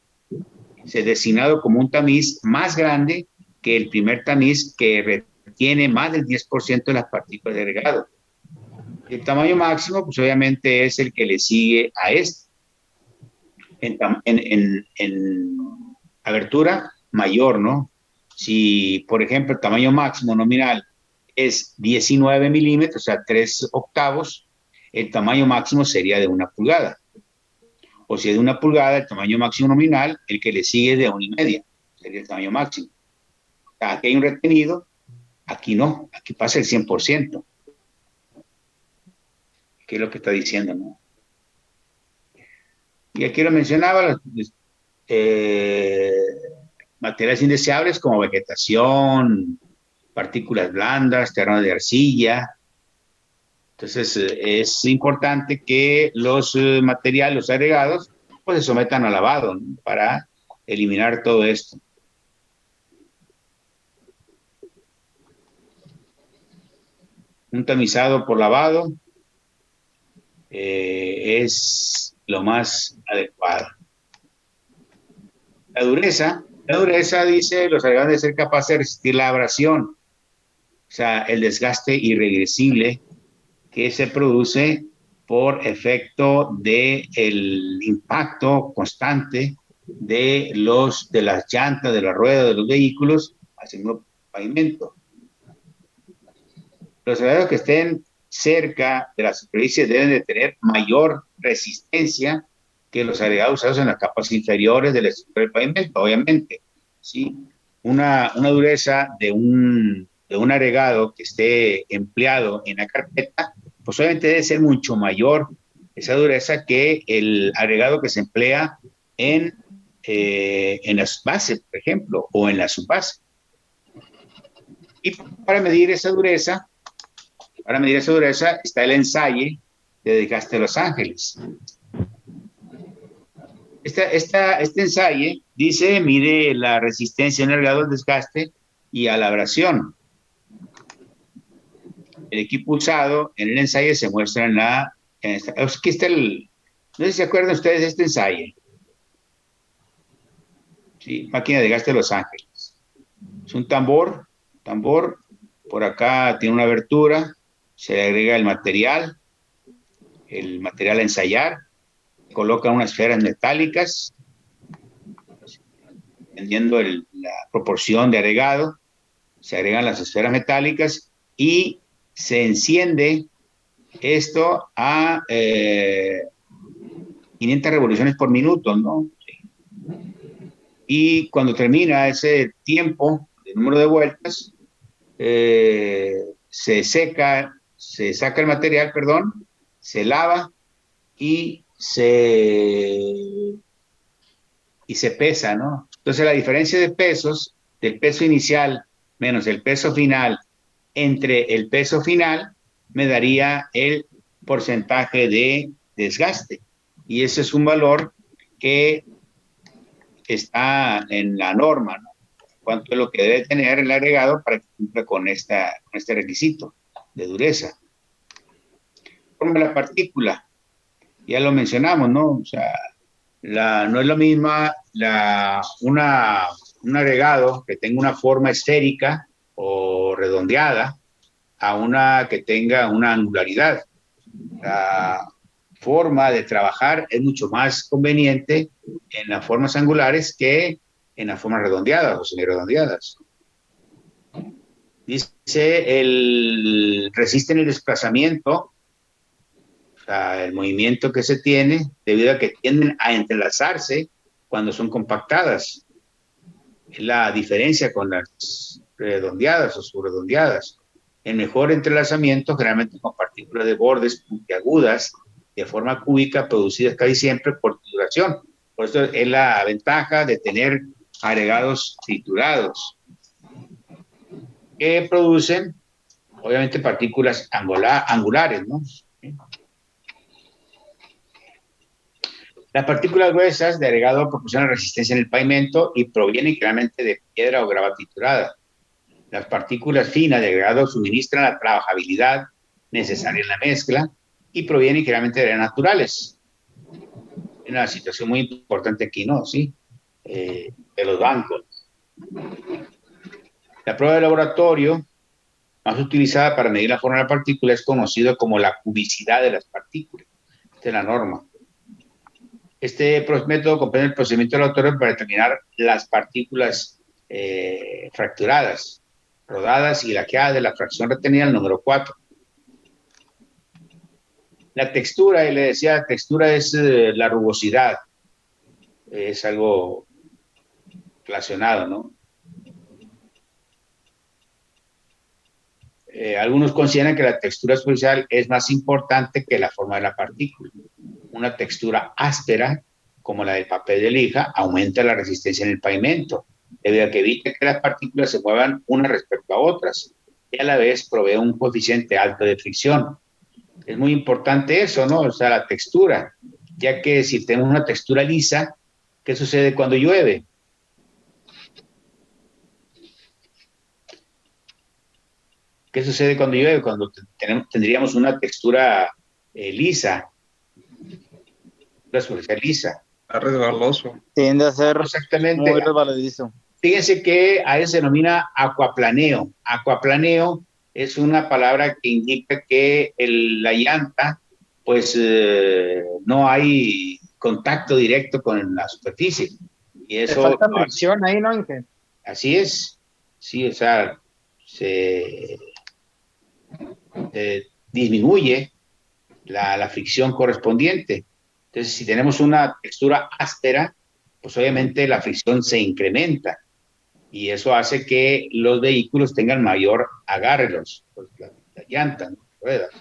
Speaker 1: Se ha designado como un tamiz más grande que el primer tamiz que retiene más del 10% de las partículas de agregado. El tamaño máximo, pues obviamente es el que le sigue a este. En abertura mayor, ¿no? Si, por ejemplo, el tamaño máximo nominal es 19 milímetros, o sea, 3 octavos, el tamaño máximo sería de 1 pulgada. O si es de 1 pulgada, el tamaño máximo nominal, el que le sigue es de 1,5, sería el tamaño máximo. O sea, aquí hay un retenido, aquí no, aquí pasa el 100%. ¿Qué es lo que está diciendo, no? Y aquí lo mencionaba, los materiales indeseables como vegetación, partículas blandas, terreno de arcilla. Entonces, es importante que los materiales, los agregados, pues se sometan a lavado, ¿no? Para eliminar todo esto. Un tamizado por lavado es lo más adecuado. La dureza dice, los agregados deben ser capaces de resistir la abrasión, o sea, el desgaste irreversible que se produce por efecto del impacto constante de las llantas, de la rueda de los vehículos hacia el pavimento. Los agregados que estén cerca de las superficies deben de tener mayor resistencia que los agregados usados en las capas inferiores de la estructura del pavimento, obviamente. ¿Sí? Una dureza de un agregado que esté empleado en la carpeta, pues obviamente debe ser mucho mayor esa dureza que el agregado que se emplea en las bases, por ejemplo, o en la subbase. Y para medir esa dureza está el ensayo de desgaste de Los Ángeles. Este ensayo dice, mide la resistencia en el agregado al desgaste y a la abrasión. El equipo usado en el ensayo se muestra aquí está no sé si se acuerdan ustedes de este ensayo. Sí, máquina de desgaste de Los Ángeles. Es un tambor, por acá tiene una abertura, se le agrega el material a ensayar, colocan unas esferas metálicas, dependiendo la proporción de agregado, se agregan las esferas metálicas y se enciende esto a 500 revoluciones por minuto, ¿no? Y cuando termina ese tiempo, el número de vueltas, se saca el material, perdón, se lava y se pesa, ¿no? Entonces la diferencia de pesos, del peso inicial menos el peso final, entre el peso final, me daría el porcentaje de desgaste. Y ese es un valor que está en la norma, ¿no? Cuánto es lo que debe tener el agregado para que cumpla con este requisito de dureza. Forma de la partícula, ya lo mencionamos, ¿no? O sea, no es lo mismo un agregado que tenga una forma esférica o redondeada a una que tenga una angularidad. La forma de trabajar es mucho más conveniente en las formas angulares que en las formas redondeadas o semi-redondeadas. Dice, resisten el desplazamiento, o sea, el movimiento que se tiene, debido a que tienden a entrelazarse cuando son compactadas. la diferencia con las redondeadas o subredondeadas. El mejor entrelazamiento generalmente con partículas de bordes puntiagudas de forma cúbica producidas casi siempre por trituración. Por eso es la ventaja de tener agregados triturados que producen obviamente partículas angulares, ¿no? Las partículas gruesas de agregado proporcionan resistencia en el pavimento y provienen claramente de piedra o grava triturada. Las partículas finas de agregado suministran la trabajabilidad necesaria en la mezcla y provienen generalmente de áreas naturales. Una situación muy importante aquí, ¿no? Sí, de los bancos. La prueba de laboratorio más utilizada para medir la forma de la partícula es conocida como la cubicidad de las partículas. Esta es la norma. Este método comprende el procedimiento aleatorio para determinar las partículas fracturadas, rodadas y laqueadas de la fracción retenida, el número 4. La textura, y le decía, la textura es la rugosidad, es algo relacionado, ¿no? Algunos consideran que la textura superficial es más importante que la forma de la partícula. Una textura áspera, como la del papel de lija, aumenta la resistencia en el pavimento, debido a que evita que las partículas se muevan unas respecto a otras, y a la vez provee un coeficiente alto de fricción. Es muy importante eso, ¿no? O sea, la textura, ya que si tenemos una textura lisa, ¿qué sucede cuando llueve? ¿Qué sucede cuando llueve? Cuando tendríamos una textura lisa, una superficie lisa.
Speaker 4: Resbaloso.
Speaker 5: Tiende a ser
Speaker 1: Exactamente.
Speaker 5: muy resbaladizo.
Speaker 1: Fíjense que a eso se denomina acuaplaneo. Acuaplaneo es una palabra que indica que la llanta, pues no hay contacto directo con la superficie. Y eso,
Speaker 6: le falta fricción ahí, ¿no, Inge?
Speaker 1: Así es. Sí, o sea, se disminuye la fricción correspondiente. Entonces, si tenemos una textura áspera, pues obviamente la fricción se incrementa y eso hace que los vehículos tengan mayor agarre, la llanta, ¿no? Ruedas.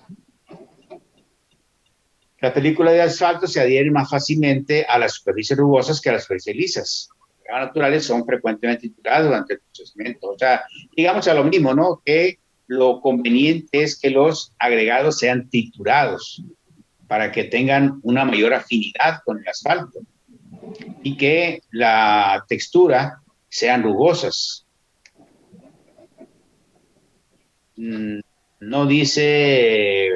Speaker 1: La película de asfalto se adhiere más fácilmente a las superficies rugosas que a las superficies lisas. Las naturales son frecuentemente trituradas durante el procesamiento. O sea, digamos a lo mismo, ¿no? Que lo conveniente es que los agregados sean triturados para que tengan una mayor afinidad con el asfalto y que la textura sean rugosas. No dice,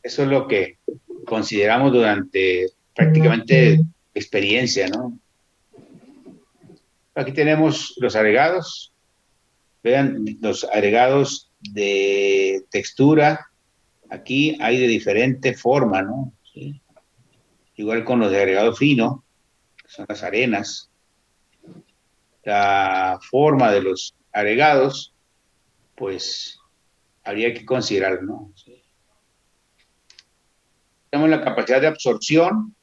Speaker 1: eso es lo que consideramos durante prácticamente experiencia, ¿no? Aquí tenemos los agregados. Vean los agregados de textura. Aquí hay de diferente forma, ¿no? ¿Sí? Igual con los de agregado fino, que son las arenas. La forma de los agregados, pues habría que considerar, ¿no? ¿Sí? Tenemos la capacidad de absorción,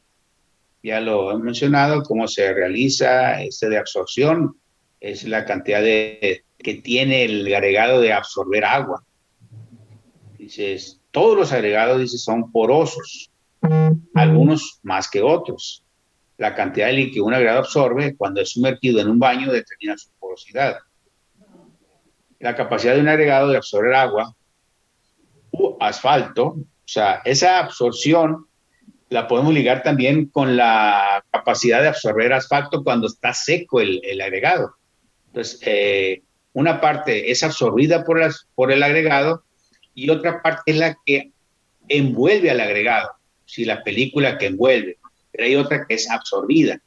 Speaker 1: ya lo he mencionado, cómo se realiza de absorción, es la cantidad que tiene el agregado de absorber agua. Dices, todos los agregados, dices, son porosos, algunos más que otros. La cantidad de líquido que un agregado absorbe cuando es sumergido en un baño determina su porosidad. La capacidad de un agregado de absorber agua u asfalto, o sea, esa absorción la podemos ligar también con la capacidad de absorber asfalto cuando está seco el agregado. Entonces, una parte es absorbida por el agregado y otra parte es la que envuelve al agregado, si la película que envuelve, pero hay otra que es absorbida.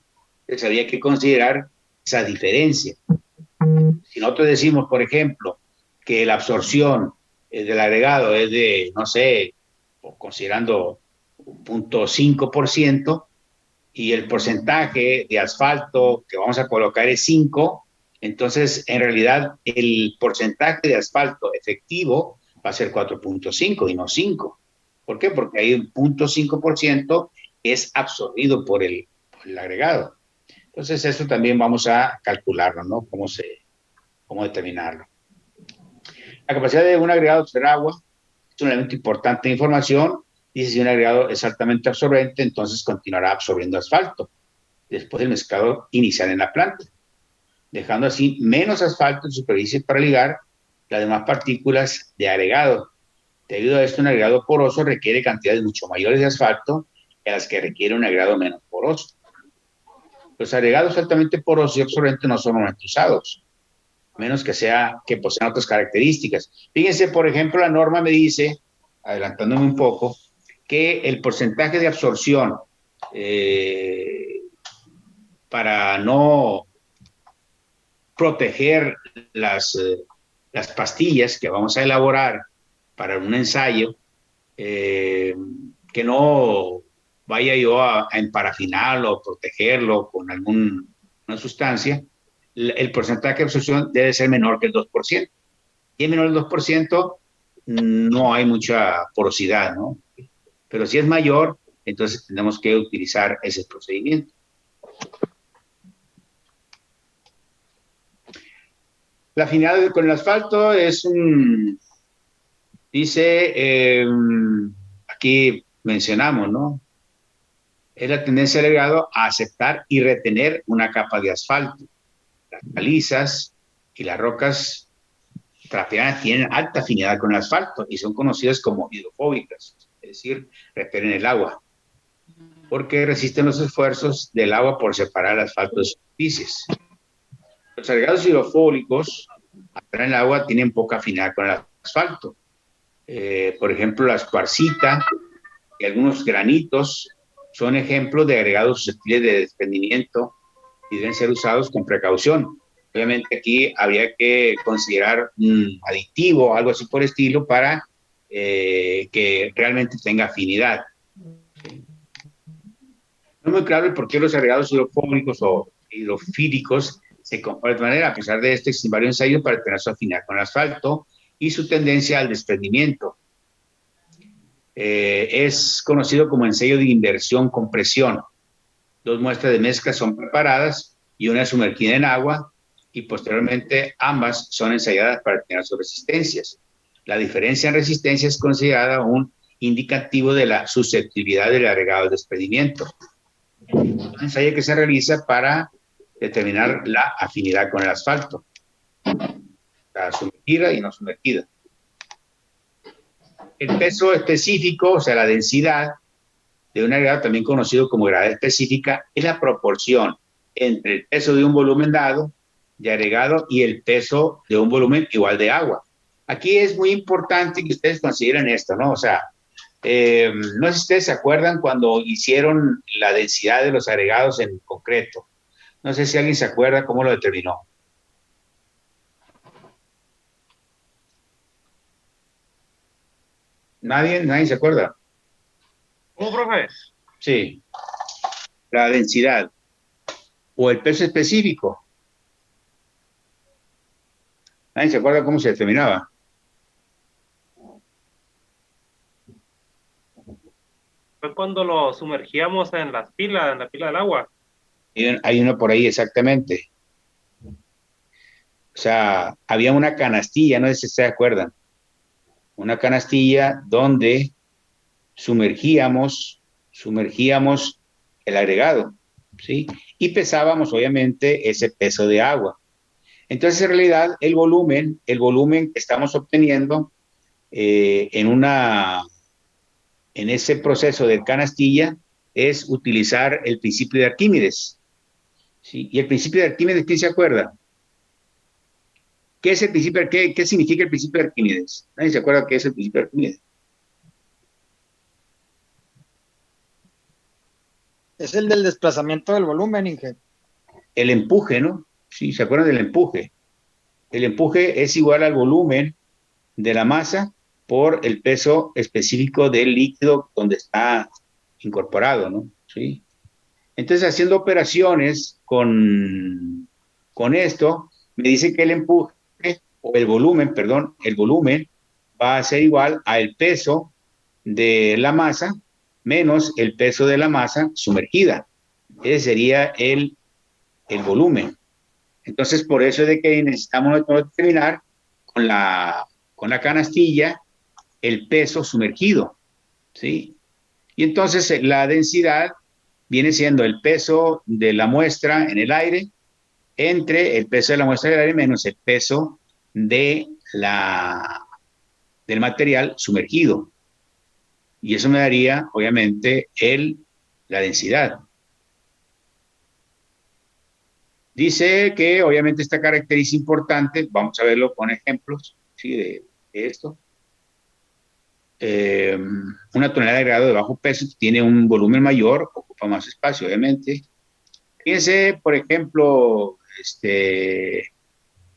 Speaker 1: Entonces había que considerar esa diferencia. Si nosotros decimos, por ejemplo, que la absorción del agregado es de, no sé, considerando 0.5% y el porcentaje de asfalto que vamos a colocar es 5, entonces en realidad el porcentaje de asfalto efectivo va a ser 4.5 y no 5. ¿Por qué? Porque hay un 0.5% que es absorbido por el agregado. Entonces, eso también vamos a calcularlo, ¿no? Cómo determinarlo. La capacidad de un agregado de absorber agua es un elemento importante de información. Dice si un agregado es altamente absorbente, entonces continuará absorbiendo asfalto después del mezclado inicial en la planta, dejando así menos asfalto en superficie para ligar las demás partículas de agregado. Debido a esto, un agregado poroso requiere cantidades mucho mayores de asfalto que las que requiere un agregado menos poroso. Los agregados altamente porosos y absorbentes no son normalmente usados, menos que posean otras características. Fíjense, por ejemplo, la norma me dice, adelantándome un poco, que el porcentaje de absorción para no proteger las pastillas que vamos a elaborar para un ensayo, que no vaya yo a emparafinarlo o protegerlo con alguna sustancia, el porcentaje de absorción debe ser menor que el 2%. Si es menor del 2%, no hay mucha porosidad, ¿no? Pero si es mayor, entonces tenemos que utilizar ese procedimiento. La afinidad con el asfalto es dice, aquí mencionamos, ¿no? Es la tendencia del agregado a aceptar y retener una capa de asfalto. Las calizas y las rocas trapeadas tienen alta afinidad con el asfalto y son conocidas como hidrofóbicas, es decir, repelen el agua, porque resisten los esfuerzos del agua por separar el asfalto de superficies. Los agregados hidrofóbicos atraen el agua, tienen poca afinidad con el asfalto. Por ejemplo, la cuarcita y algunos granitos son ejemplos de agregados susceptibles de desprendimiento y deben ser usados con precaución. Obviamente aquí habría que considerar un aditivo o algo así por estilo para que realmente tenga afinidad. No es muy claro el por qué los agregados hidrofóbicos o hidrofílicos se comportan de manera. A pesar de esto, existen varios ensayos para tener su afinidad con el asfalto y su tendencia al desprendimiento. Es conocido como ensayo de inversión con presión. Dos muestras de mezcla son preparadas y una es sumergida en agua y posteriormente ambas son ensayadas para determinar sus resistencias. La diferencia en resistencia es considerada un indicativo de la susceptibilidad del agregado al desprendimiento. Un ensayo que se realiza para determinar la afinidad con el asfalto, la sumergida y no sumergida. El peso específico, o sea, la densidad de un agregado, también conocido como gravedad específica, es la proporción entre el peso de un volumen dado de agregado y el peso de un volumen igual de agua. Aquí es muy importante que ustedes consideren esto, ¿no? O sea, no sé si ustedes se acuerdan cuando hicieron la densidad de los agregados en concreto. No sé si alguien se acuerda cómo lo determinó. ¿Nadie se acuerda?
Speaker 2: ¿Cómo, profe?
Speaker 1: Sí, la densidad o el peso específico. ¿Nadie se acuerda cómo se determinaba?
Speaker 2: Fue cuando lo sumergíamos en la pila del agua.
Speaker 1: Hay uno por ahí exactamente. O sea, había una canastilla, no sé si se acuerdan, una canastilla donde sumergíamos el agregado, ¿sí? Y pesábamos, obviamente, ese peso de agua. Entonces, en realidad, el volumen que estamos obteniendo en ese proceso de canastilla es utilizar el principio de Arquímedes, ¿sí? Y el principio de Arquímedes, ¿quién se acuerda? ¿Qué es el principio? ¿Qué significa el principio de Arquímedes? ¿Nadie se acuerda qué es el principio de Arquímedes?
Speaker 6: Es el del desplazamiento del volumen, Inge.
Speaker 1: El empuje, ¿no? Sí, ¿se acuerdan del empuje? El empuje es igual al volumen de la masa por el peso específico del líquido donde está incorporado, ¿no? Sí. Entonces, haciendo operaciones con esto, me dice que el empuje, o el volumen, perdón, el volumen va a ser igual al peso de la masa menos el peso de la masa sumergida. Ese sería el el volumen. Entonces, por eso es de que necesitamos nosotros determinar con la canastilla el peso sumergido, ¿sí? Y entonces la densidad viene siendo el peso de la muestra en el aire entre el peso de la muestra en el aire menos el peso de del material sumergido. Y eso me daría, obviamente, la densidad. Dice que, obviamente, esta característica importante, vamos a verlo con ejemplos, ¿sí? De esto. Una tonelada de grado de bajo peso tiene un volumen mayor, ocupa más espacio, obviamente. Fíjense, por ejemplo, no sé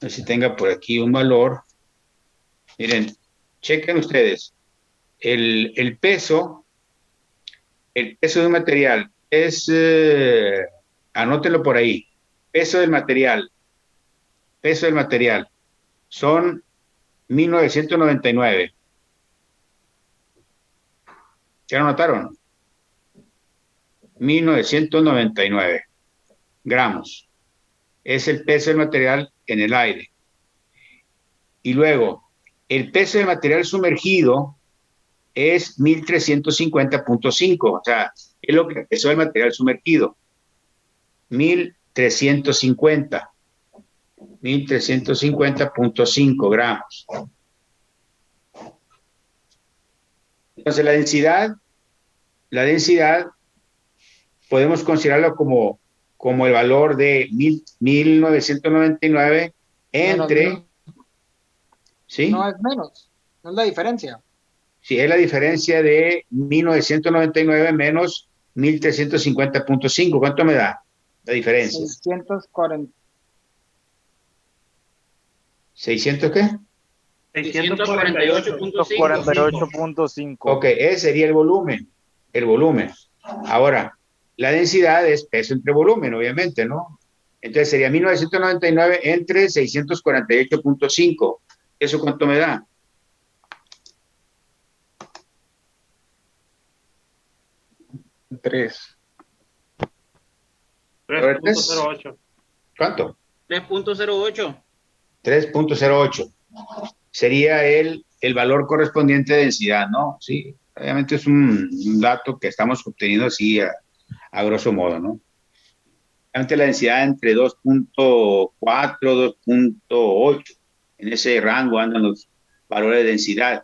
Speaker 1: si tenga por aquí un valor. Miren, chequen ustedes, el peso de un material es, anótenlo por ahí, peso del material, son 1999. ¿Ya lo notaron? 1999 gramos. Es el peso del material en el aire. Y luego, el peso del material sumergido es 1350.5, o sea, es lo que pesó el material sumergido. 1350.5 gramos. Entonces, la densidad podemos considerarlo como el valor de 1999 entre,
Speaker 6: Menos,
Speaker 1: ¿sí?
Speaker 6: no es menos, no es la diferencia.
Speaker 1: Sí, es la diferencia de 1999 menos 1350.5. ¿Cuánto me da la diferencia?
Speaker 6: 640.
Speaker 1: ¿600 qué?
Speaker 2: 648.5.
Speaker 4: 48.5.
Speaker 1: Ok, ese sería el volumen. El volumen. Ahora, la densidad es peso entre volumen, obviamente, ¿no? Entonces sería 1999 entre 648.5. ¿Eso cuánto me da?
Speaker 3: 3.
Speaker 2: 3.08.
Speaker 1: ¿Cuánto?
Speaker 4: 3.08.
Speaker 1: 3.08. Sería el valor correspondiente de densidad, ¿no? Sí, obviamente es un dato que estamos obteniendo así a grosso modo, ¿no? Obviamente la densidad entre 2.4, 2.8, en ese rango andan los valores de densidad.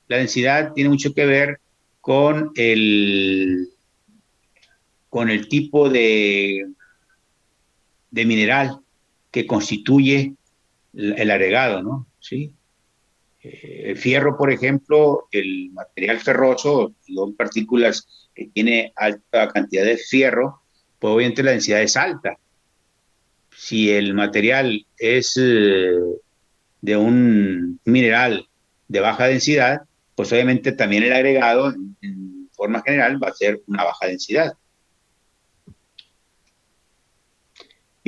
Speaker 1: La densidad tiene mucho que ver con con el tipo de mineral que constituye el agregado, ¿no? Sí. El fierro, por ejemplo, el material ferroso, son partículas que tiene alta cantidad de fierro, pues obviamente la densidad es alta. Si el material es de un mineral de baja densidad, pues obviamente también el agregado, en forma general, va a ser una baja densidad.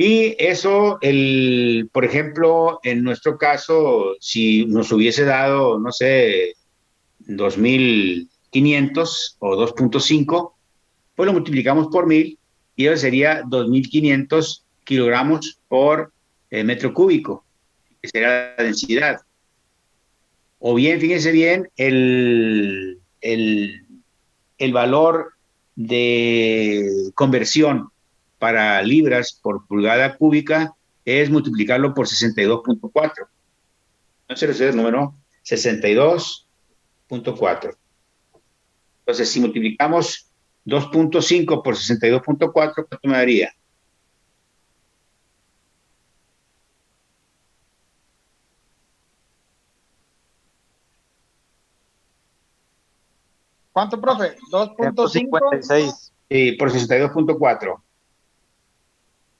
Speaker 1: Y eso, por ejemplo, en nuestro caso, si nos hubiese dado, no sé, 2.500 o 2.5, pues lo multiplicamos por 1.000 y eso sería 2.500 kilogramos por metro cúbico, que sería la densidad. O bien, fíjense bien, el valor de conversión para libras por pulgada cúbica es multiplicarlo por 62.4. No sé si es el número 62.4. Entonces, si multiplicamos 2.5 por 62.4, ¿cuánto me daría?
Speaker 6: ¿Cuánto, profe? 2.5,
Speaker 4: 156.
Speaker 1: Por 62.4.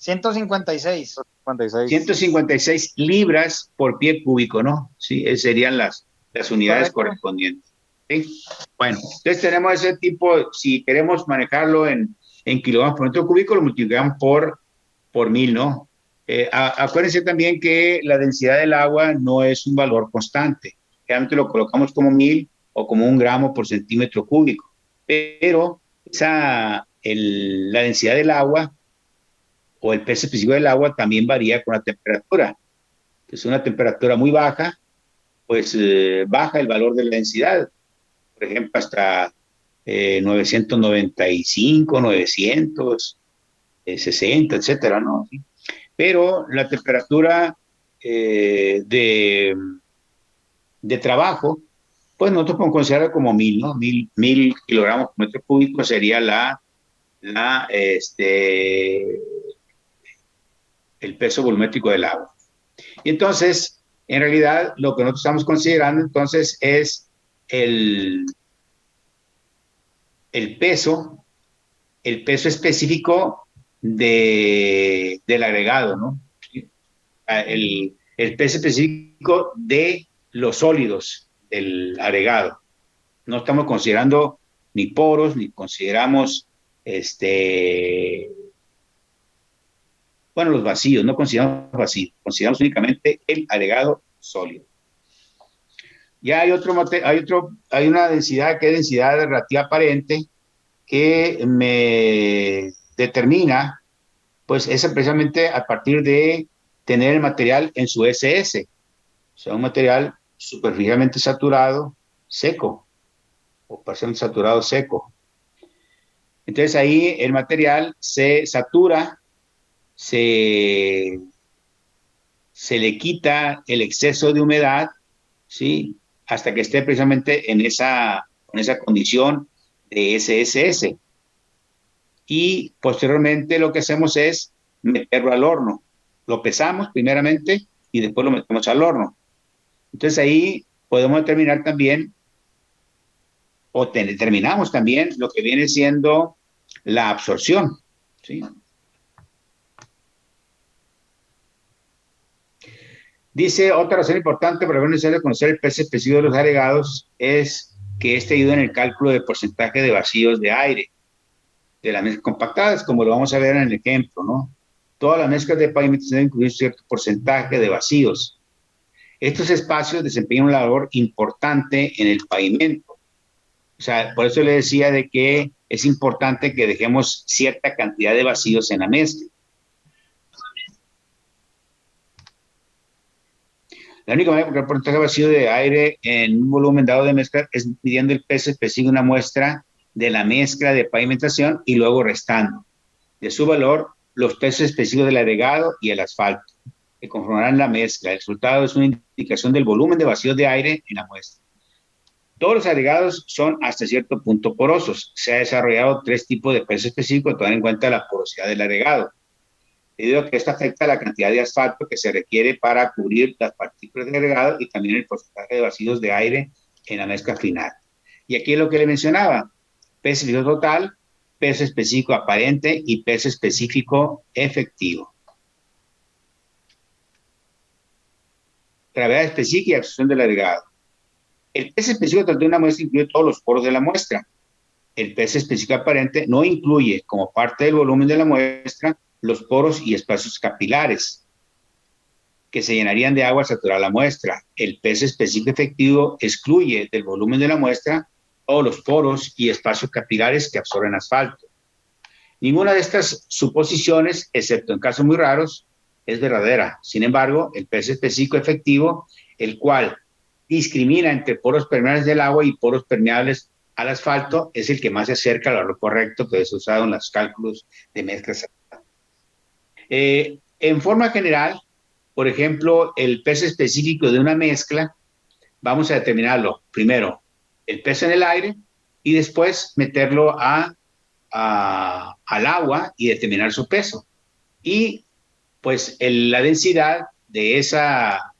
Speaker 6: 156.
Speaker 4: 56.
Speaker 1: 156 libras por pie cúbico, ¿no? Sí, esas serían las unidades
Speaker 6: Correcto.
Speaker 1: correspondientes. ¿Sí? Bueno, entonces tenemos ese tipo, si queremos manejarlo en kilogramos por metro cúbico, lo multiplicamos por 1.000, ¿no? Acuérdense también que la densidad del agua no es un valor constante. Generalmente lo colocamos como 1.000 o como 1 gramo por centímetro cúbico. Pero la densidad del agua o el peso específico del agua también varía con la temperatura. Entonces, una temperatura muy baja, pues baja el valor de la densidad, por ejemplo, hasta 995, 960, etcétera, ¿no? ¿Sí? Pero la temperatura de trabajo, pues nosotros podemos considerar como 1000, ¿no? 1000 kilogramos por metro cúbico sería el peso volumétrico del agua. Y entonces, en realidad, lo que nosotros estamos considerando entonces es el, el peso, el peso específico del agregado, ¿no? El peso específico de los sólidos del agregado. No estamos considerando ni poros, ni consideramos bueno, los vacíos, no consideramos vacíos, consideramos únicamente el agregado sólido. Ya hay una densidad que es densidad relativa aparente que me determina, pues es precisamente a partir de tener el material en su SS, o sea, un material superficialmente saturado, seco, o parcialmente saturado seco. Entonces ahí el material se satura, se le quita el exceso de humedad, ¿sí? Hasta que esté precisamente con esa condición de SSS. Y posteriormente lo que hacemos es meterlo al horno. Lo pesamos primeramente y después lo metemos al horno. Entonces ahí podemos determinar también, o determinamos también lo que viene siendo la absorción, ¿sí? Dice, otra razón importante por haber necesario conocer el peso específico de los agregados es que este ayuda en el cálculo del porcentaje de vacíos de aire de las mezclas compactadas, como lo vamos a ver en el ejemplo, ¿no? Todas las mezclas de pavimentación deben incluir cierto porcentaje de vacíos. Estos espacios desempeñan una labor importante en el pavimento. O sea, por eso le decía de que es importante que dejemos cierta cantidad de vacíos en la mezcla. La única manera de calcular el porcentaje vacío de aire en un volumen dado de mezcla es midiendo el peso específico de una muestra de la mezcla de pavimentación y luego restando de su valor los pesos específicos del agregado y el asfalto, que conformarán la mezcla. El resultado es una indicación del volumen de vacío de aire en la muestra. Todos los agregados son hasta cierto punto porosos. Se ha desarrollado 3 tipos de peso específico, tomar en cuenta la porosidad del agregado, debido a que esto afecta la cantidad de asfalto que se requiere para cubrir las partículas del agregado y también el porcentaje de vacíos de aire en la mezcla final. Y aquí es lo que le mencionaba: peso específico total, peso específico aparente y peso específico efectivo. Gravedad específica y absorción del agregado. El peso específico total de una muestra incluye todos los poros de la muestra. El peso específico aparente no incluye, como parte del volumen de la muestra, los poros y espacios capilares que se llenarían de agua al saturar la muestra. El peso específico efectivo excluye del volumen de la muestra todos los poros y espacios capilares que absorben asfalto. Ninguna de estas suposiciones, excepto en casos muy raros, es verdadera. Sin embargo, el peso específico efectivo, el cual discrimina entre poros permeables del agua y poros permeables al asfalto, es el que más se acerca a lo correcto que es usado en los cálculos de mezclas. En forma general, por ejemplo, el peso específico de una mezcla, vamos a determinarlo primero, el peso en el aire, y después meterlo al agua y determinar su peso. Y pues la densidad de esa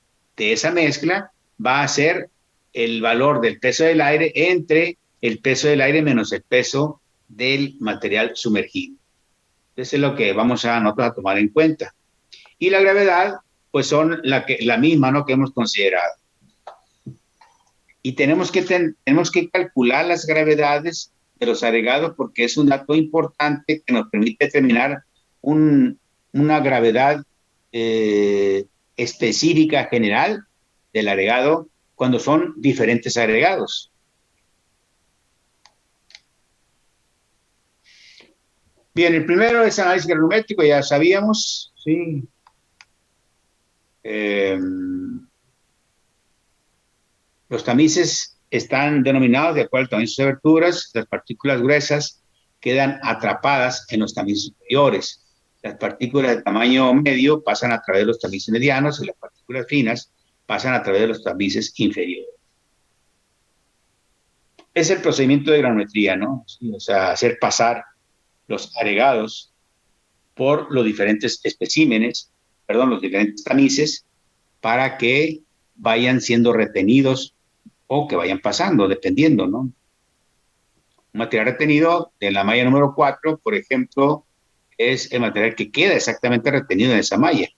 Speaker 1: mezcla va a ser el valor del peso del aire entre el peso del aire menos el peso del material sumergido. Eso es lo que vamos a nosotros a tomar en cuenta. Y la gravedad, pues son la misma, ¿no?, que hemos considerado. Y tenemos que calcular las gravedades de los agregados porque es un dato importante que nos permite determinar una gravedad específica general del agregado cuando son diferentes agregados. Bien, el primero es análisis granulométrico, ya sabíamos, ¿sí? Los tamices están denominados de acuerdo al tamaño de sus aberturas. Las partículas gruesas quedan atrapadas en los tamices superiores. Las partículas de tamaño medio pasan a través de los tamices medianos y las partículas finas pasan a través de los tamices inferiores. Es el procedimiento de granulometría, ¿no? Sí, o sea, hacer pasar los agregados por los diferentes especímenes, perdón, los diferentes tamices, para que vayan siendo retenidos o que vayan pasando, dependiendo, ¿no? Un material retenido de la malla número 4, por ejemplo, es el material que queda exactamente retenido en esa malla.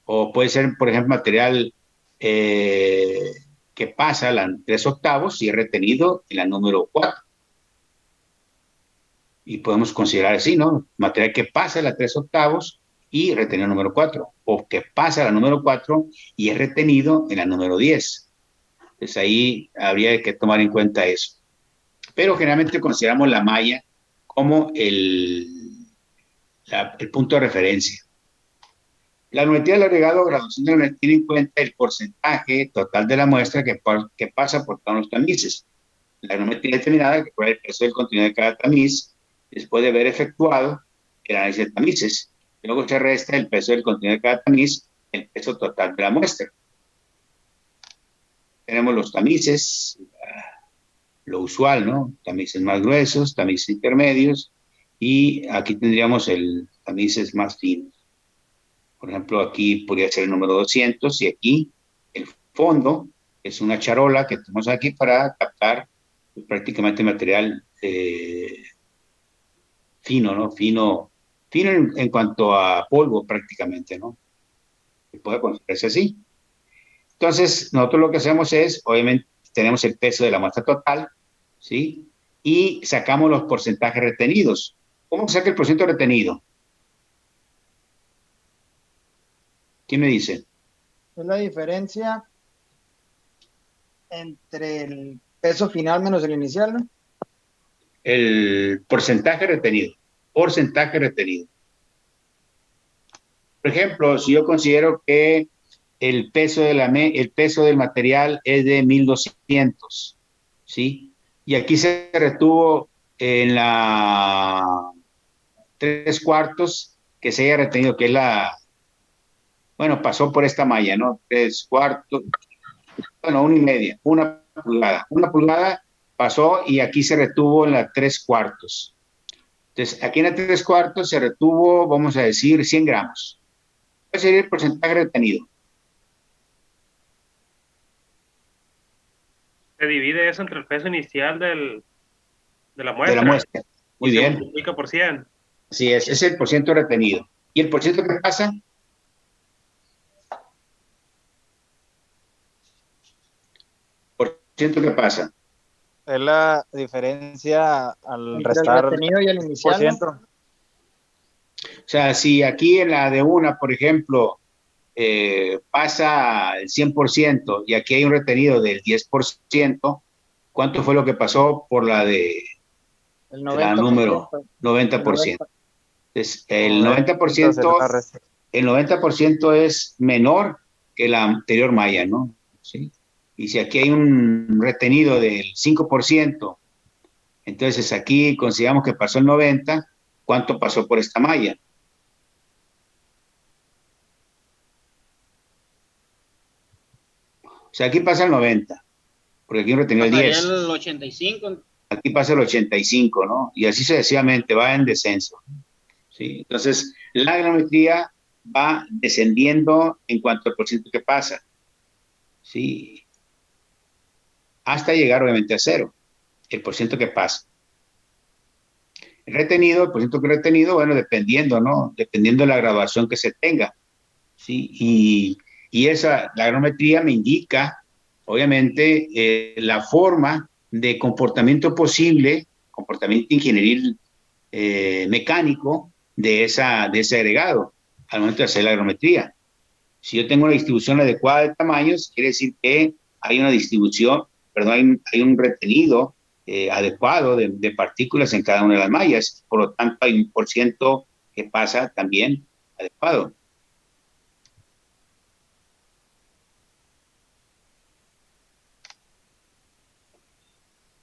Speaker 1: O puede ser, por ejemplo, material que pasa la 3/8 y es retenido en la número 4. Y podemos considerar así, ¿no? Material que pasa la 3/8 y retenido en la número 4. O que pasa la número 4 y es retenido en la número 10. Entonces ahí habría que tomar en cuenta eso. Pero generalmente consideramos la malla como el punto de referencia. La granulometría del agregado o graduación de granulometría tiene en cuenta el porcentaje total de la muestra que pasa por todos los tamices. La granulometría determinada que cuál es el peso del contenido de cada tamiz después de haber efectuado el análisis de tamices. Luego se resta el peso del contenido de cada tamiz, el peso total de la muestra. Tenemos los tamices, lo usual, ¿no? Tamices más gruesos, tamices intermedios, y aquí tendríamos el tamices más finos. Por ejemplo, aquí podría ser el número 200, y aquí el fondo es una charola que tenemos aquí para captar pues, prácticamente material fino, ¿no? Fino en cuanto a polvo prácticamente, ¿no? Se puede considerarse así. Entonces, nosotros lo que hacemos es, obviamente, tenemos el peso de la muestra total, ¿sí? Y sacamos los porcentajes retenidos. ¿Cómo se saca el porcentaje retenido? ¿Quién me dice?
Speaker 6: Es la diferencia entre el peso final menos el inicial, ¿no?
Speaker 1: El porcentaje retenido. Porcentaje retenido. Por ejemplo, si yo considero que el peso del material es de 1200, ¿sí? Y aquí se retuvo en la 3/4 que se haya retenido, que es bueno, pasó por esta malla, ¿no? 3/4, bueno, 1,5, 1 pulgada. 1 pulgada pasó y aquí se retuvo en la 3/4. Entonces, aquí en la 3/4 se retuvo, vamos a decir, 100 gramos. ¿Cuál sería el porcentaje retenido?
Speaker 2: Se divide eso entre el peso inicial de la
Speaker 1: De
Speaker 2: muestra.
Speaker 1: la muestra. Muy
Speaker 2: y se
Speaker 1: bien.
Speaker 2: multiplica por 100.
Speaker 1: Así es el porcentaje retenido. ¿Y el porcentaje que pasa? ¿Porcentaje que pasa?
Speaker 4: Es la diferencia al
Speaker 6: Entre
Speaker 4: restar
Speaker 6: el retenido y el inicial, ¿no?
Speaker 4: %.
Speaker 1: O sea, si aquí en la de una, por ejemplo, pasa el 100% y aquí hay un retenido del 10%, ¿cuánto fue lo que pasó por la de
Speaker 6: El
Speaker 1: la
Speaker 6: 90%.
Speaker 1: número 90%? Entonces, el 90% es menor que la anterior malla, ¿no? ¿Sí? Y si aquí hay un retenido del 5%, entonces aquí consideramos que pasó el 90%, ¿cuánto pasó por esta malla? O sea, aquí pasa el 90, porque aquí un retenido el 10.
Speaker 4: Pasaría el 85.
Speaker 1: Aquí pasa el 85, ¿no? Y así sucesivamente, va en descenso, ¿sí? Entonces, la granulometría va descendiendo en cuanto al porcentaje que pasa, ¿sí? Hasta llegar, obviamente, a 0, el porcentaje que pasa. El retenido, el porcentaje retenido, bueno, dependiendo, ¿no? Dependiendo de la graduación que se tenga, ¿sí? Y la granulometría me indica, obviamente, la forma de comportamiento posible, comportamiento ingenieril mecánico de ese agregado al momento de hacer la granulometría. Si yo tengo una distribución adecuada de tamaños, quiere decir que hay una distribución, perdón, hay un retenido adecuado de partículas en cada una de las mallas. Por lo tanto, hay un por ciento que pasa también adecuado.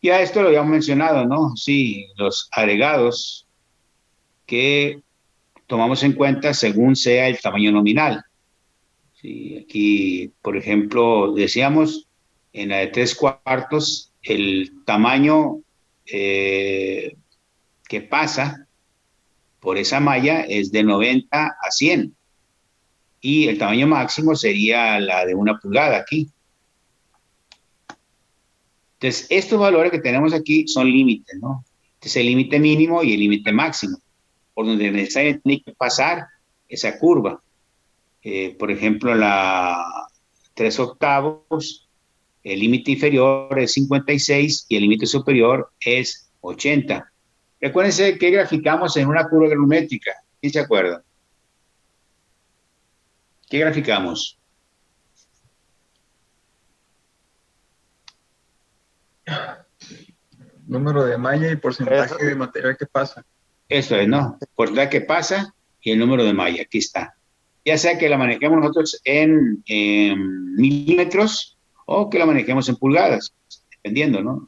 Speaker 1: Ya esto lo habíamos mencionado, ¿no? Sí, los agregados que tomamos en cuenta según sea el tamaño nominal. Sí, aquí, por ejemplo, decíamos en la de 3/4, el tamaño que pasa por esa malla es de 90 a 100 y el tamaño máximo sería la de 1 pulgada aquí. Entonces, estos valores que tenemos aquí son límites, ¿no? Entonces, el límite mínimo y el límite máximo, por donde necesariamente tiene que pasar esa curva. Por ejemplo, la 3/8, el límite inferior es 56 y el límite superior es 80. Recuérdense que graficamos en una curva granumétrica. ¿Quién se acuerda? ¿Qué graficamos?
Speaker 5: Número de malla y porcentaje
Speaker 4: Eso.
Speaker 5: de material que pasa.
Speaker 1: Esto es, ¿no? Porcentaje que pasa y el número de malla. Aquí está. Ya sea que la manejemos nosotros en milímetros o que la manejemos en pulgadas, dependiendo, ¿no?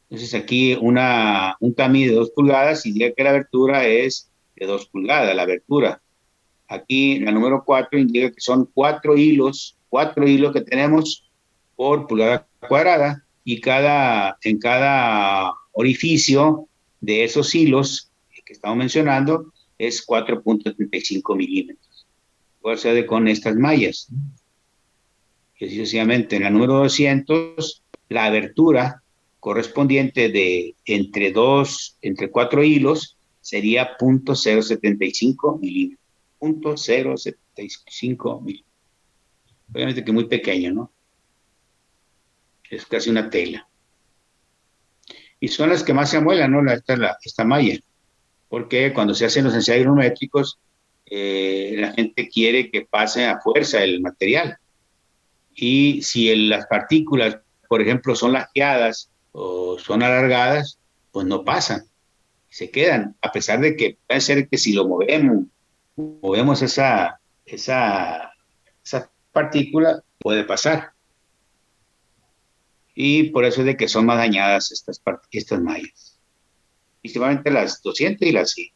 Speaker 1: Entonces aquí un tamis de 2 pulgadas indica que la abertura es de 2 pulgadas, la abertura. Aquí la número 4 indica que son 4 hilos que tenemos por pulgada cuadrada y en cada orificio de esos hilos que estamos mencionando es 4.35 milímetros. Igual sucede con estas mallas. Y así sucesivamente. En la número 200, la abertura correspondiente de entre 4 hilos sería 0.075 milímetros. 0.075 milímetros. Obviamente que muy pequeño, ¿no? Es casi una tela. Y son las que más se amuelan, ¿no? Esta malla. Porque cuando se hacen los ensayos geométricos, la gente quiere que pase a fuerza el material. Y si las partículas, por ejemplo, son lajeadas o son alargadas, pues no pasan, se quedan, a pesar de que puede ser que si lo movemos esa partícula, puede pasar. Y por eso es de que son más dañadas estas mallas. Principalmente las 200 y las 100.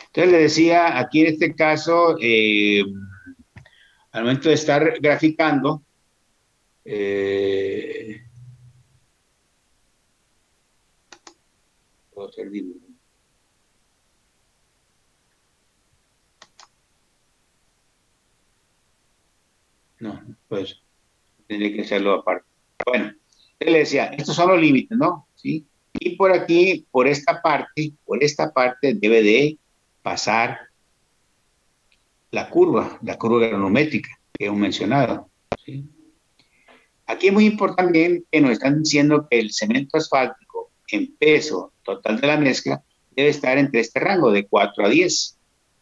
Speaker 1: Entonces le decía, aquí en este caso, al momento de estar graficando, puedo hacer dibujo. No, pues tendría que hacerlo aparte. Bueno, él le decía, estos son los límites, ¿no? ¿Sí? Y por aquí, por esta parte debe de pasar la curva granumétrica que hemos mencionado. ¿Sí? Aquí es muy importante también que nos están diciendo que el cemento asfáltico en peso total de la mezcla debe estar entre este rango de 4 a 10.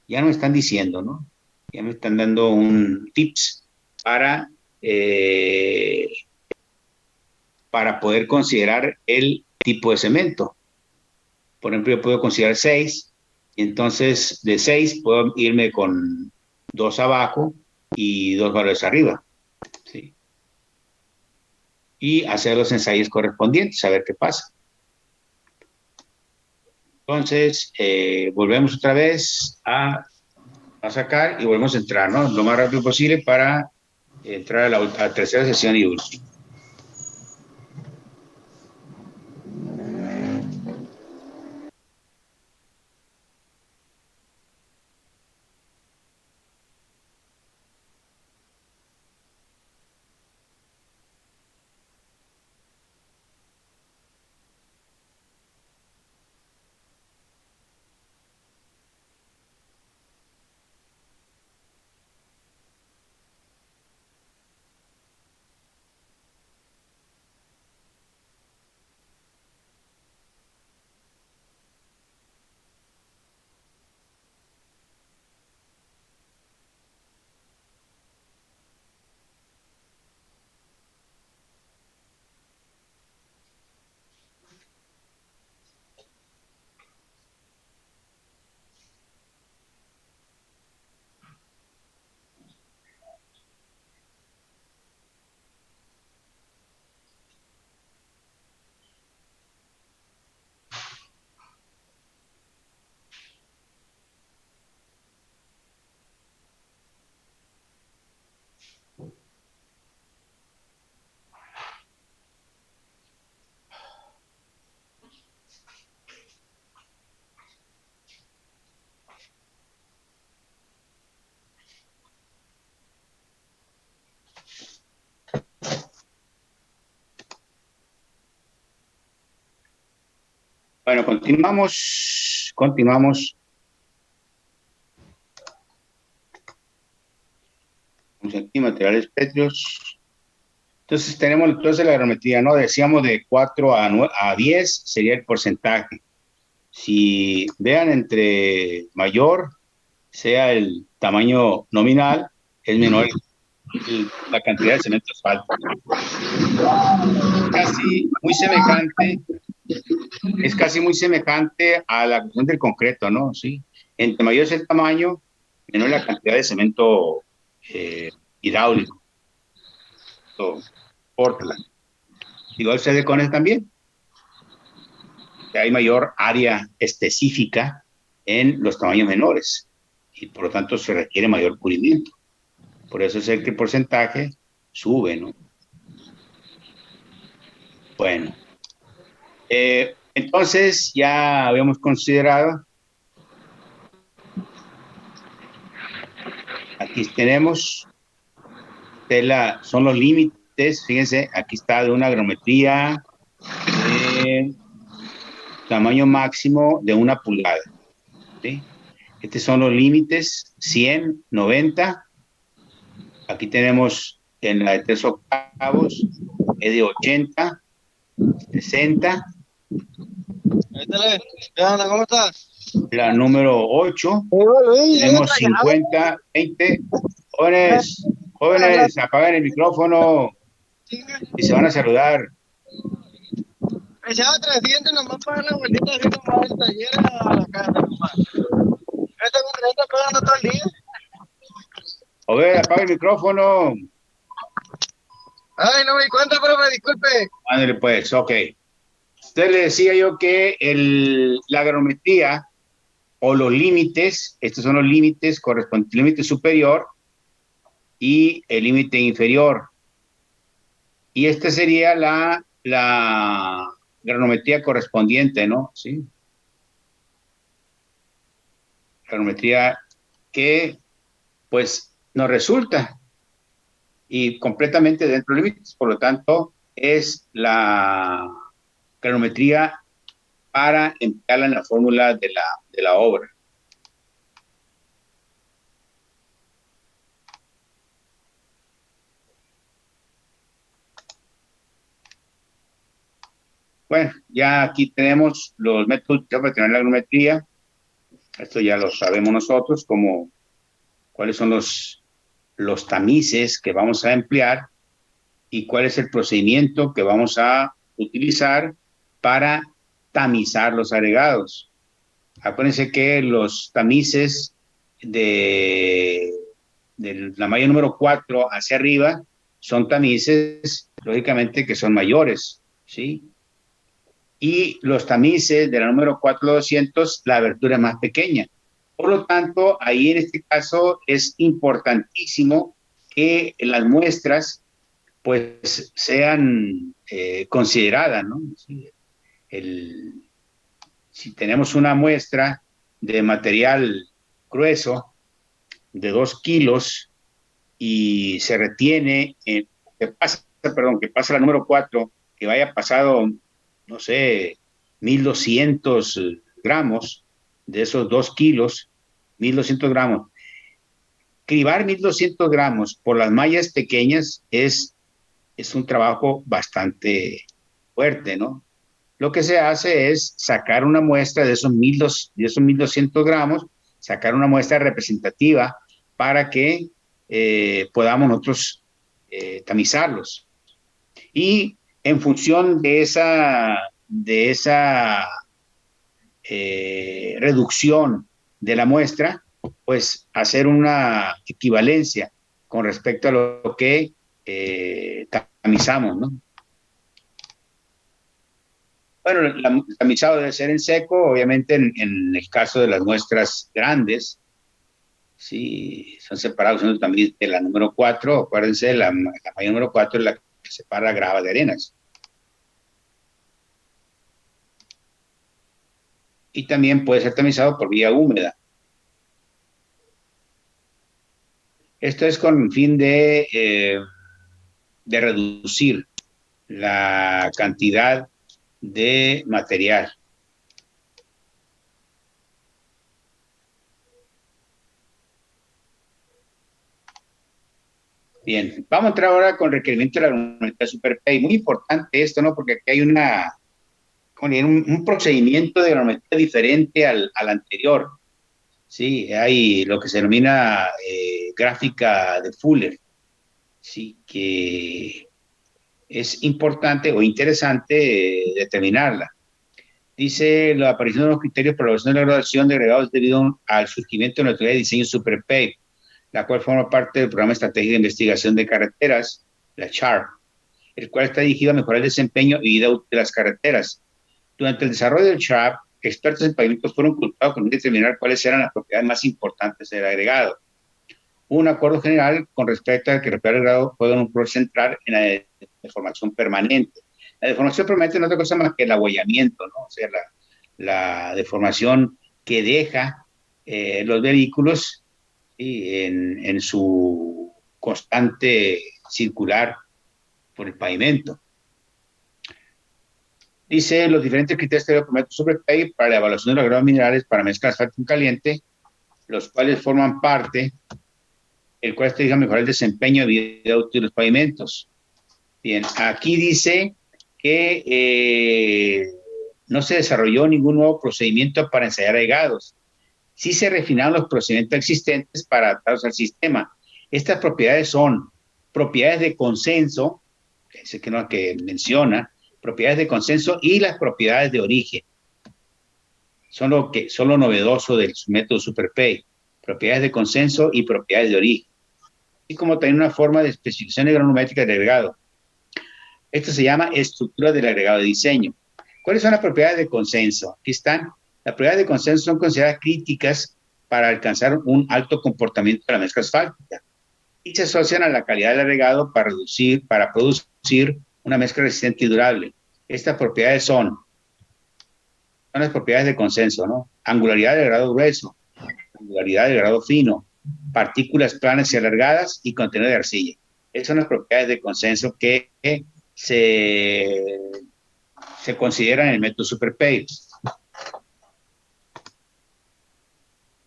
Speaker 1: Ya nos están diciendo, ¿no? Ya me están dando un tips eh, para poder considerar el tipo de cemento. Por ejemplo, yo puedo considerar 6, y entonces de 6 puedo irme con 2 abajo y 2 valores arriba. ¿Sí? Y hacer los ensayos correspondientes, a ver qué pasa. Entonces, volvemos otra vez a sacar y volvemos a entrar, ¿no? Lo más rápido posible para entrar a la tercera sesión y última. Bueno, continuamos. Vamos aquí, materiales pétreos. Entonces tenemos entonces la grametría, ¿no? Decíamos de 4 a 10 sería el porcentaje. Si vean entre mayor sea el tamaño nominal, es menor la cantidad de cemento asfalto. Es casi muy semejante a la cuestión del concreto, ¿no? Sí. Entre mayor es el tamaño, menor la cantidad de cemento hidráulico. Portland. Igual sucede con él también. Que hay mayor área específica en los tamaños menores y por lo tanto se requiere mayor pulimiento. Por eso es el que el porcentaje sube, ¿no? Bueno, entonces ya habíamos considerado, aquí tenemos, son los límites, fíjense, aquí está de una agrometría de tamaño máximo de 1 pulgada, ¿sí? Estos son los límites, 100, 90, aquí tenemos en la de 3 octavos, es de 80, 60.
Speaker 4: ¿Cómo estás?
Speaker 1: La número 8, tenemos 50, 20. Jóvenes, apaguen el micrófono y se van a saludar.
Speaker 4: Me llama 300 nomás para la vueltita así como el taller a la casa, nomás. Esto con 30 pagando todo el día.
Speaker 1: Joder, apaga el micrófono.
Speaker 4: Ay, no me di cuenta, pero me disculpe.
Speaker 1: Ándale pues, ok. Entonces le decía yo que la agrometría o los límites, estos son los límites correspondientes, el límite superior y el límite inferior. Y esta sería la granulometría correspondiente, ¿no? Sí. Granulometría que, pues, nos resulta y completamente dentro de límites. Por lo tanto, es la granulometría para emplearla en la fórmula de la obra. Bueno, ya aquí tenemos los métodos para tener la granulometría. Esto ya lo sabemos nosotros, cuáles son los tamices que vamos a emplear y cuál es el procedimiento que vamos a utilizar para tamizar los agregados. Acuérdense que los tamices de la malla número 4 hacia arriba son tamices, lógicamente, que son mayores, ¿sí? Y los tamices de la número 4-200, la abertura es más pequeña. Por lo tanto, ahí en este caso es importantísimo que las muestras pues sean consideradas, ¿no? Si tenemos una muestra de material grueso de 2 kilos y se retiene, que pasa la número 4, que vaya pasado, no sé, 1,200 gramos de esos 2 kilos, 1,200 gramos. Cribar 1,200 gramos por las mallas pequeñas es un trabajo bastante fuerte, ¿no? Lo que se hace es sacar una muestra de esos 1,200 gramos, sacar una muestra representativa para que podamos nosotros tamizarlos. Y en función de esa reducción de la muestra, pues hacer una equivalencia con respecto a lo que tamizamos, ¿no? Bueno, el tamizado debe ser en seco, obviamente en el caso de las muestras grandes, sí, son separados, son también de la número 4, acuérdense, la malla número 4 es la que separa grava de arenas. Y también puede ser tamizado por vía húmeda. Esto es con fin de reducir la cantidad de material. Bien, vamos a entrar ahora con requerimiento de la granulometría superpay. Muy importante esto, ¿no? Porque aquí hay un procedimiento de granulometría diferente al anterior. Sí, hay lo que se denomina gráfica de Fuller, sí, que es importante o interesante determinarla. Dice la aparición de los criterios para la evaluación de la graduación de agregados debido al surgimiento de la teoría de diseño SuperPay, la cual forma parte del programa estratégico de investigación de carreteras, la CHARP, el cual está dirigido a mejorar el desempeño y vida útil de las carreteras. Durante el desarrollo del CHARP, expertos en pavimentos fueron consultados con determinar cuáles eran las propiedades más importantes del agregado. Hubo un acuerdo general con respecto a que el agregado juega un rol central en la deformación permanente. La deformación permanente no es otra cosa más que el abollamiento, ¿no? O sea, la deformación que deja los vehículos, ¿sí? en su constante circular por el pavimento. Dice los diferentes criterios de prometo sobre PEI para la evaluación de los agregados minerales para mezclas asfalto caliente, los cuales forman parte, el cual te diga mejorar el desempeño de vida útil de los pavimentos. Bien, aquí dice que no se desarrolló ningún nuevo procedimiento para ensayar agregados. Sí se refinaron los procedimientos existentes para adaptarlos al sistema. Estas propiedades son propiedades de consenso, que menciona, propiedades de consenso y las propiedades de origen. Son lo novedoso del método SuperPay. Propiedades de consenso y propiedades de origen. Así como también una forma de especificación de granulométrica del agregado. Esto se llama estructura del agregado de diseño. ¿Cuáles son las propiedades de consenso? Aquí están. Las propiedades de consenso son consideradas críticas para alcanzar un alto comportamiento de la mezcla asfáltica y se asocian a la calidad del agregado para producir una mezcla resistente y durable. Estas propiedades son las propiedades de consenso, ¿no? Angularidad del grado grueso, angularidad del grado fino, partículas planas y alargadas y contenido de arcilla. Esas son las propiedades de consenso que se consideran en el método SuperPay.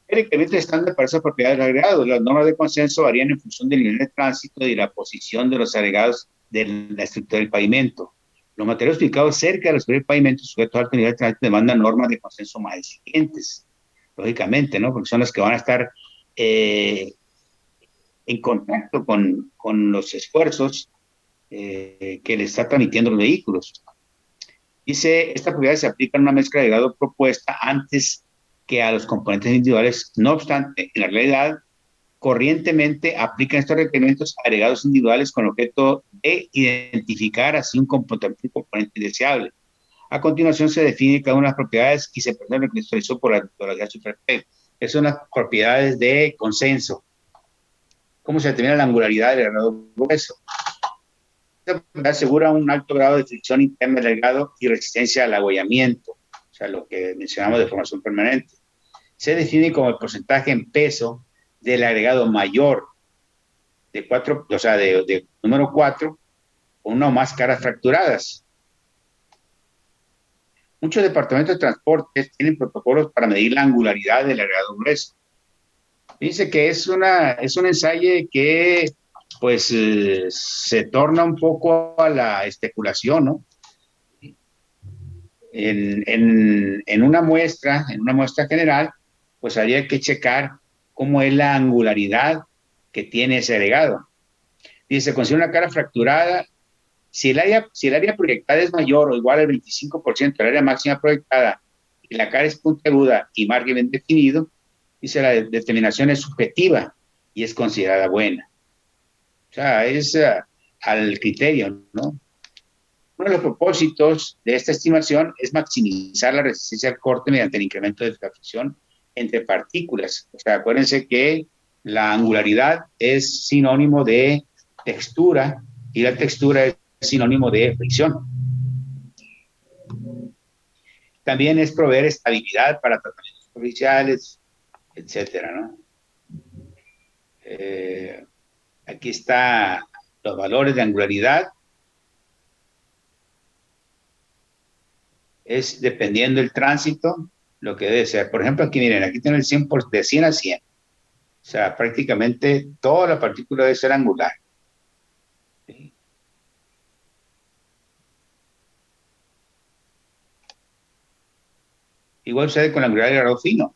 Speaker 1: El requerimiento estándar para esas propiedades de agregados. Las normas de consenso varían en función del nivel de tránsito y la posición de los agregados de la estructura del pavimento. Los materiales ubicados cerca de la estructura del pavimento sujetos a alto nivel de tránsito demandan normas de consenso más exigentes, lógicamente, ¿no? Porque son las que van a estar en contacto con los esfuerzos que le está transmitiendo los vehículos. Dice, esta propiedad se aplica en una mezcla de agregado propuesta antes que a los componentes individuales. No obstante, en la realidad, corrientemente aplican estos requerimientos agregados individuales con el objeto de identificar así un componente deseable. A continuación se define cada una de las propiedades y se presenta el requerimiento por la metodología SuperPay. Esas son las propiedades de consenso. ¿Cómo se determina la angularidad del agregado grueso? Esta propiedad asegura un alto grado de fricción interna del agregado y resistencia al abollamiento, o sea, lo que mencionamos de formación permanente. Se define como el porcentaje en peso del agregado mayor de número 4 con una o más caras fracturadas. Muchos departamentos de transporte tienen protocolos para medir la angularidad del agregado grueso. Dice que es un ensayo que pues se torna un poco a la especulación, ¿no? En una muestra general, pues habría que checar cómo es la angularidad que tiene ese agregado. Dice, se considera una cara fracturada, si el área proyectada es mayor o igual al 25% del área máxima proyectada y la cara es puntiaguda y margen bien definido, dice la determinación es subjetiva y es considerada buena. O sea, es al criterio, ¿no? Uno de los propósitos de esta estimación es maximizar la resistencia al corte mediante el incremento de la fricción entre partículas. O sea, acuérdense que la angularidad es sinónimo de textura y la textura es sinónimo de fricción. También es proveer estabilidad para tratamientos superficiales, etcétera, ¿no? Aquí está los valores de angularidad. Es dependiendo del tránsito, lo que debe ser. Por ejemplo, aquí miren, aquí tiene el 100 de 100 a 100. O sea, prácticamente toda la partícula debe ser angular. Igual sucede con la angularidad de grado fino.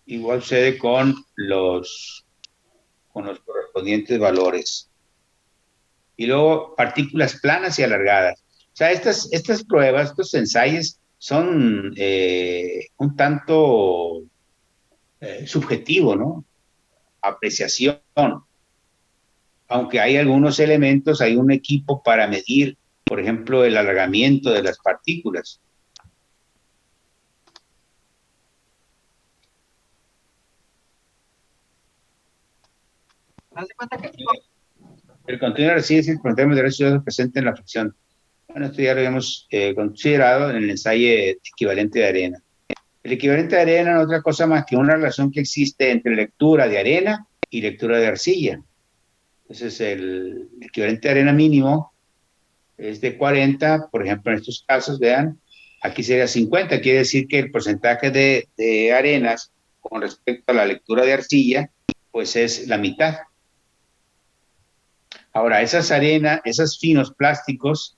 Speaker 1: Igual sucede con los correspondientes valores. Y luego partículas planas y alargadas. O sea, estas pruebas, estos ensayos son un tanto subjetivo, ¿no? Apreciación. Aunque hay algunos elementos, hay un equipo para medir, por ejemplo, el alargamiento de las partículas.
Speaker 6: Haz de cuenta que
Speaker 1: El continuo reside si el términos de derechos presente en la fricción. Bueno, esto ya lo habíamos considerado en el ensayo equivalente de arena. El equivalente de arena no es otra cosa más que una relación que existe entre lectura de arena y lectura de arcilla. Entonces, el equivalente de arena mínimo es de 40, por ejemplo, en estos casos, vean, aquí sería 50, quiere decir que el porcentaje de arenas con respecto a la lectura de arcilla, pues es la mitad. Ahora, esas arenas, esos finos plásticos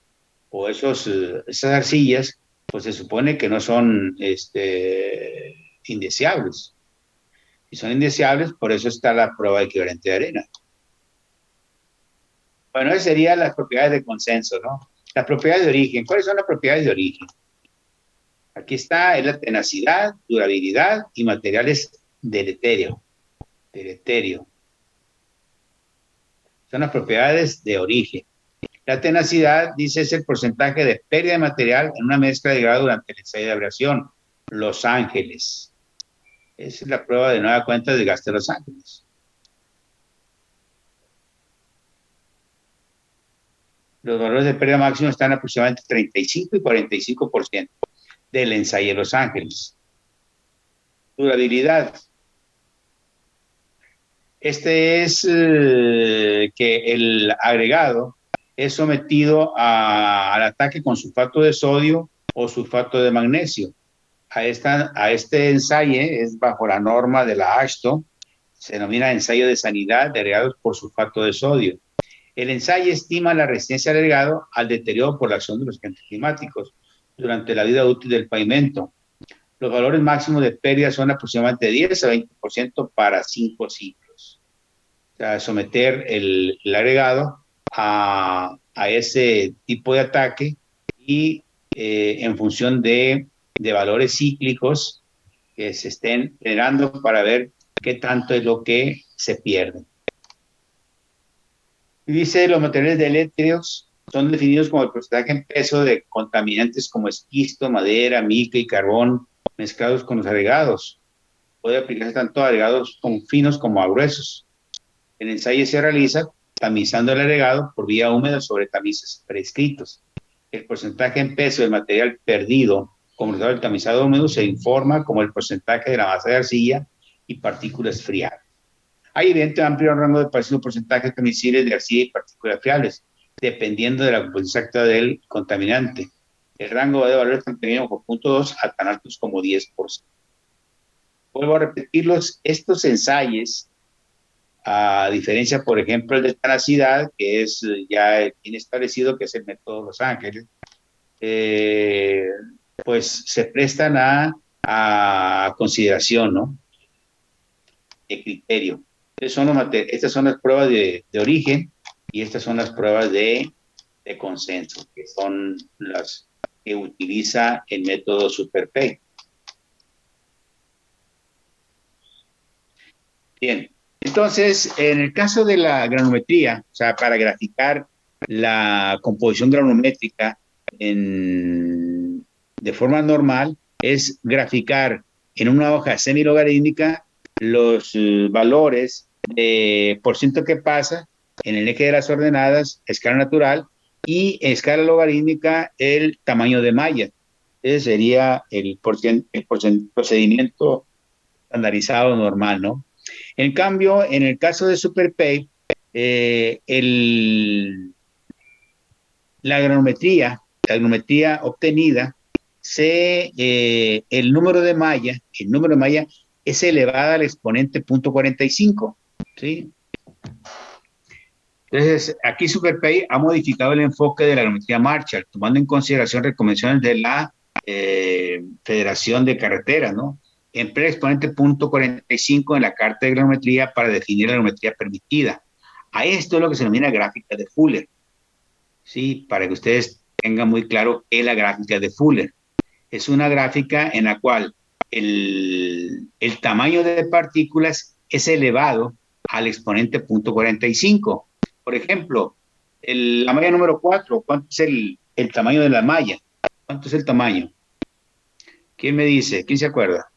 Speaker 1: o esas arcillas, pues se supone que no son indeseables. Si son indeseables, por eso está la prueba equivalente de arena. Bueno, esas serían las propiedades de consenso, ¿no? Las propiedades de origen. ¿Cuáles son las propiedades de origen? Aquí está, es la tenacidad, durabilidad y materiales deleterio. Son las propiedades de origen. La tenacidad, dice, es el porcentaje de pérdida de material en una mezcla de grado durante el ensayo de abrasión. Los Ángeles. Esa es la prueba de nueva cuenta del gas de Los Ángeles. Los valores de pérdida máximo están aproximadamente 35 y 45% del ensayo de Los Ángeles. Durabilidad. Este es que el agregado es sometido al ataque con sulfato de sodio o sulfato de magnesio. A este ensayo es bajo la norma de la AASHTO, se denomina ensayo de sanidad de agregados por sulfato de sodio. El ensayo estima la resistencia al agregado al deterioro por la acción de los agentes climáticos durante la vida útil del pavimento. Los valores máximos de pérdida son aproximadamente 10 a 20% para 5 ciclos. O sea, someter el agregado a ese tipo de ataque y en función de valores cíclicos que se estén generando para ver qué tanto es lo que se pierde. Y dice, los materiales deletéreos son definidos como el porcentaje en peso de contaminantes como esquisto, madera, mica y carbón mezclados con los agregados. Puede aplicarse tanto a agregados finos como a gruesos. El ensayo se realiza tamizando el agregado por vía húmeda sobre tamices prescritos. El porcentaje en peso del material perdido como resultado del tamizado húmedo se informa como el porcentaje de la masa de arcilla y partículas friables. Hay evidente amplio rango de porcentajes permisibles de arcilla y partículas friables, dependiendo de la composición exacta del contaminante. El rango va de valores tan pequeños como 0.2 a tan altos como 10%. Vuelvo a repetirlos, estos ensayos, a diferencia, por ejemplo, el de tenacidad, que es ya bien establecido, que es el método Los Ángeles, pues se prestan a consideración, ¿no? De criterio. Estas son las pruebas de origen y estas son las pruebas de consenso, que son las que utiliza el método SuperPay. Bien, entonces, en el caso de la granulometría, o sea, para graficar la composición granulométrica de forma normal, es graficar en una hoja semilogarítmica los valores de por ciento que pasa en el eje de las ordenadas, escala natural, y en escala logarítmica el tamaño de malla. Ese sería el procedimiento estandarizado normal, ¿no? En cambio, en el caso de SuperPay, la granulometría obtenida, el número de malla es elevada al exponente 0.45, ¿sí? Entonces, aquí SuperPay ha modificado el enfoque de la geometría Marshall, tomando en consideración recomendaciones de la Federación de Carreteras, ¿no? Emplea el exponente punto 45 en la carta de geometría para definir la geometría permitida. A esto es lo que se denomina gráfica de Fuller, ¿sí? Para que ustedes tengan muy claro qué es la gráfica de Fuller. Es una gráfica en la cual el tamaño de partículas es elevado al exponente punto 45. Por ejemplo, la malla número 4, ¿cuánto es el tamaño de la malla? ¿Cuánto es el tamaño? ¿Quién me dice? ¿Quién se acuerda?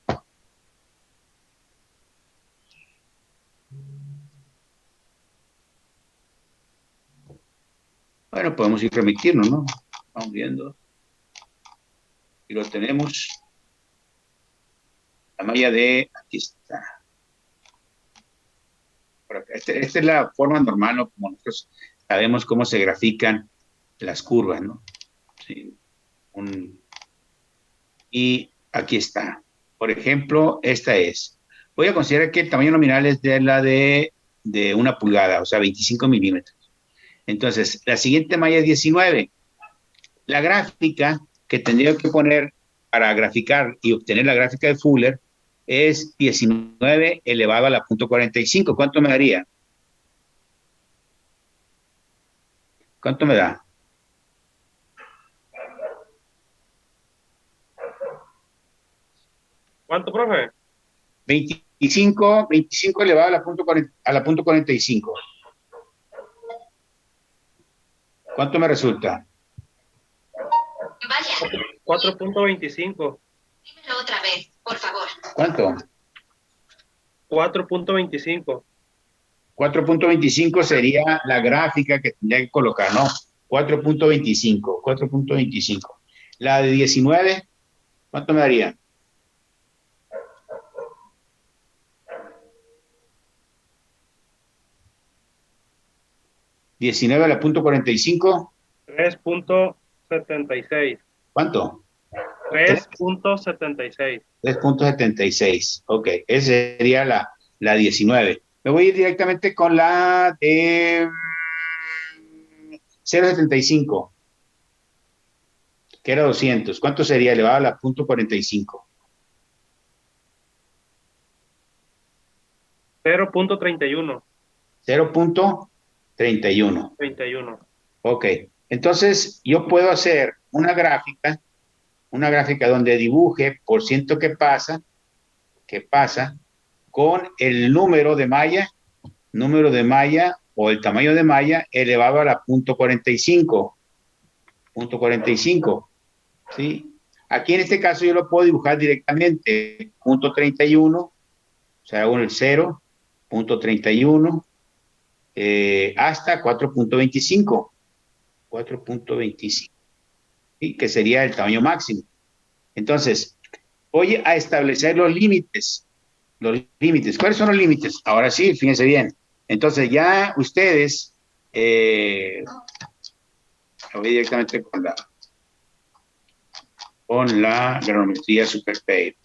Speaker 1: Bueno, podemos ir remitirnos, ¿no? Vamos viendo. Y lo tenemos. La malla de... Aquí está. Esta es la forma normal, ¿no? Como nosotros sabemos cómo se grafican las curvas, ¿no? Sí. Y aquí está. Por ejemplo, esta es. Voy a considerar que el tamaño nominal es de la de 1 pulgada, o sea, 25 milímetros. Entonces, la siguiente malla es 19. La gráfica que tendría que poner para graficar y obtener la gráfica de Fuller es 19 elevado a la punto 45. ¿Cuánto me daría? ¿Cuánto me da?
Speaker 2: ¿Cuánto, profe?
Speaker 1: 25 elevado a la punto 45. ¿Cuánto me resulta?
Speaker 7: Vaya,
Speaker 2: 4.25.
Speaker 7: dímelo otra vez, por favor.
Speaker 1: ¿Cuánto?
Speaker 2: 4.25.
Speaker 1: 4.25 sería la gráfica que tendría que colocar, ¿no? 4.25. La de 19, ¿cuánto me daría? ¿19 a la punto 45?
Speaker 2: 3.76.
Speaker 1: ¿Cuánto?
Speaker 2: 3.76.
Speaker 1: 3.76. Ok, esa sería la 19. Me voy a ir directamente con la de 0.75, que era 200. ¿Cuánto sería elevado a la punto 45?
Speaker 2: 0.31.
Speaker 1: 0.31.
Speaker 2: 31.
Speaker 1: Ok, entonces yo puedo hacer una gráfica donde dibuje por ciento que pasa con el número de malla o el tamaño de malla elevado a la punto 45. Punto 45, ¿sí? Aquí en este caso yo lo puedo dibujar directamente, punto 31, o sea, hago el 0, punto 31, hasta 4.25, 4.25, ¿sí? Que sería el tamaño máximo. Entonces, voy a establecer los límites. Los límites. ¿Cuáles son los límites? Ahora sí, fíjense bien. Entonces, ya ustedes, voy directamente con la granulometría SuperPay.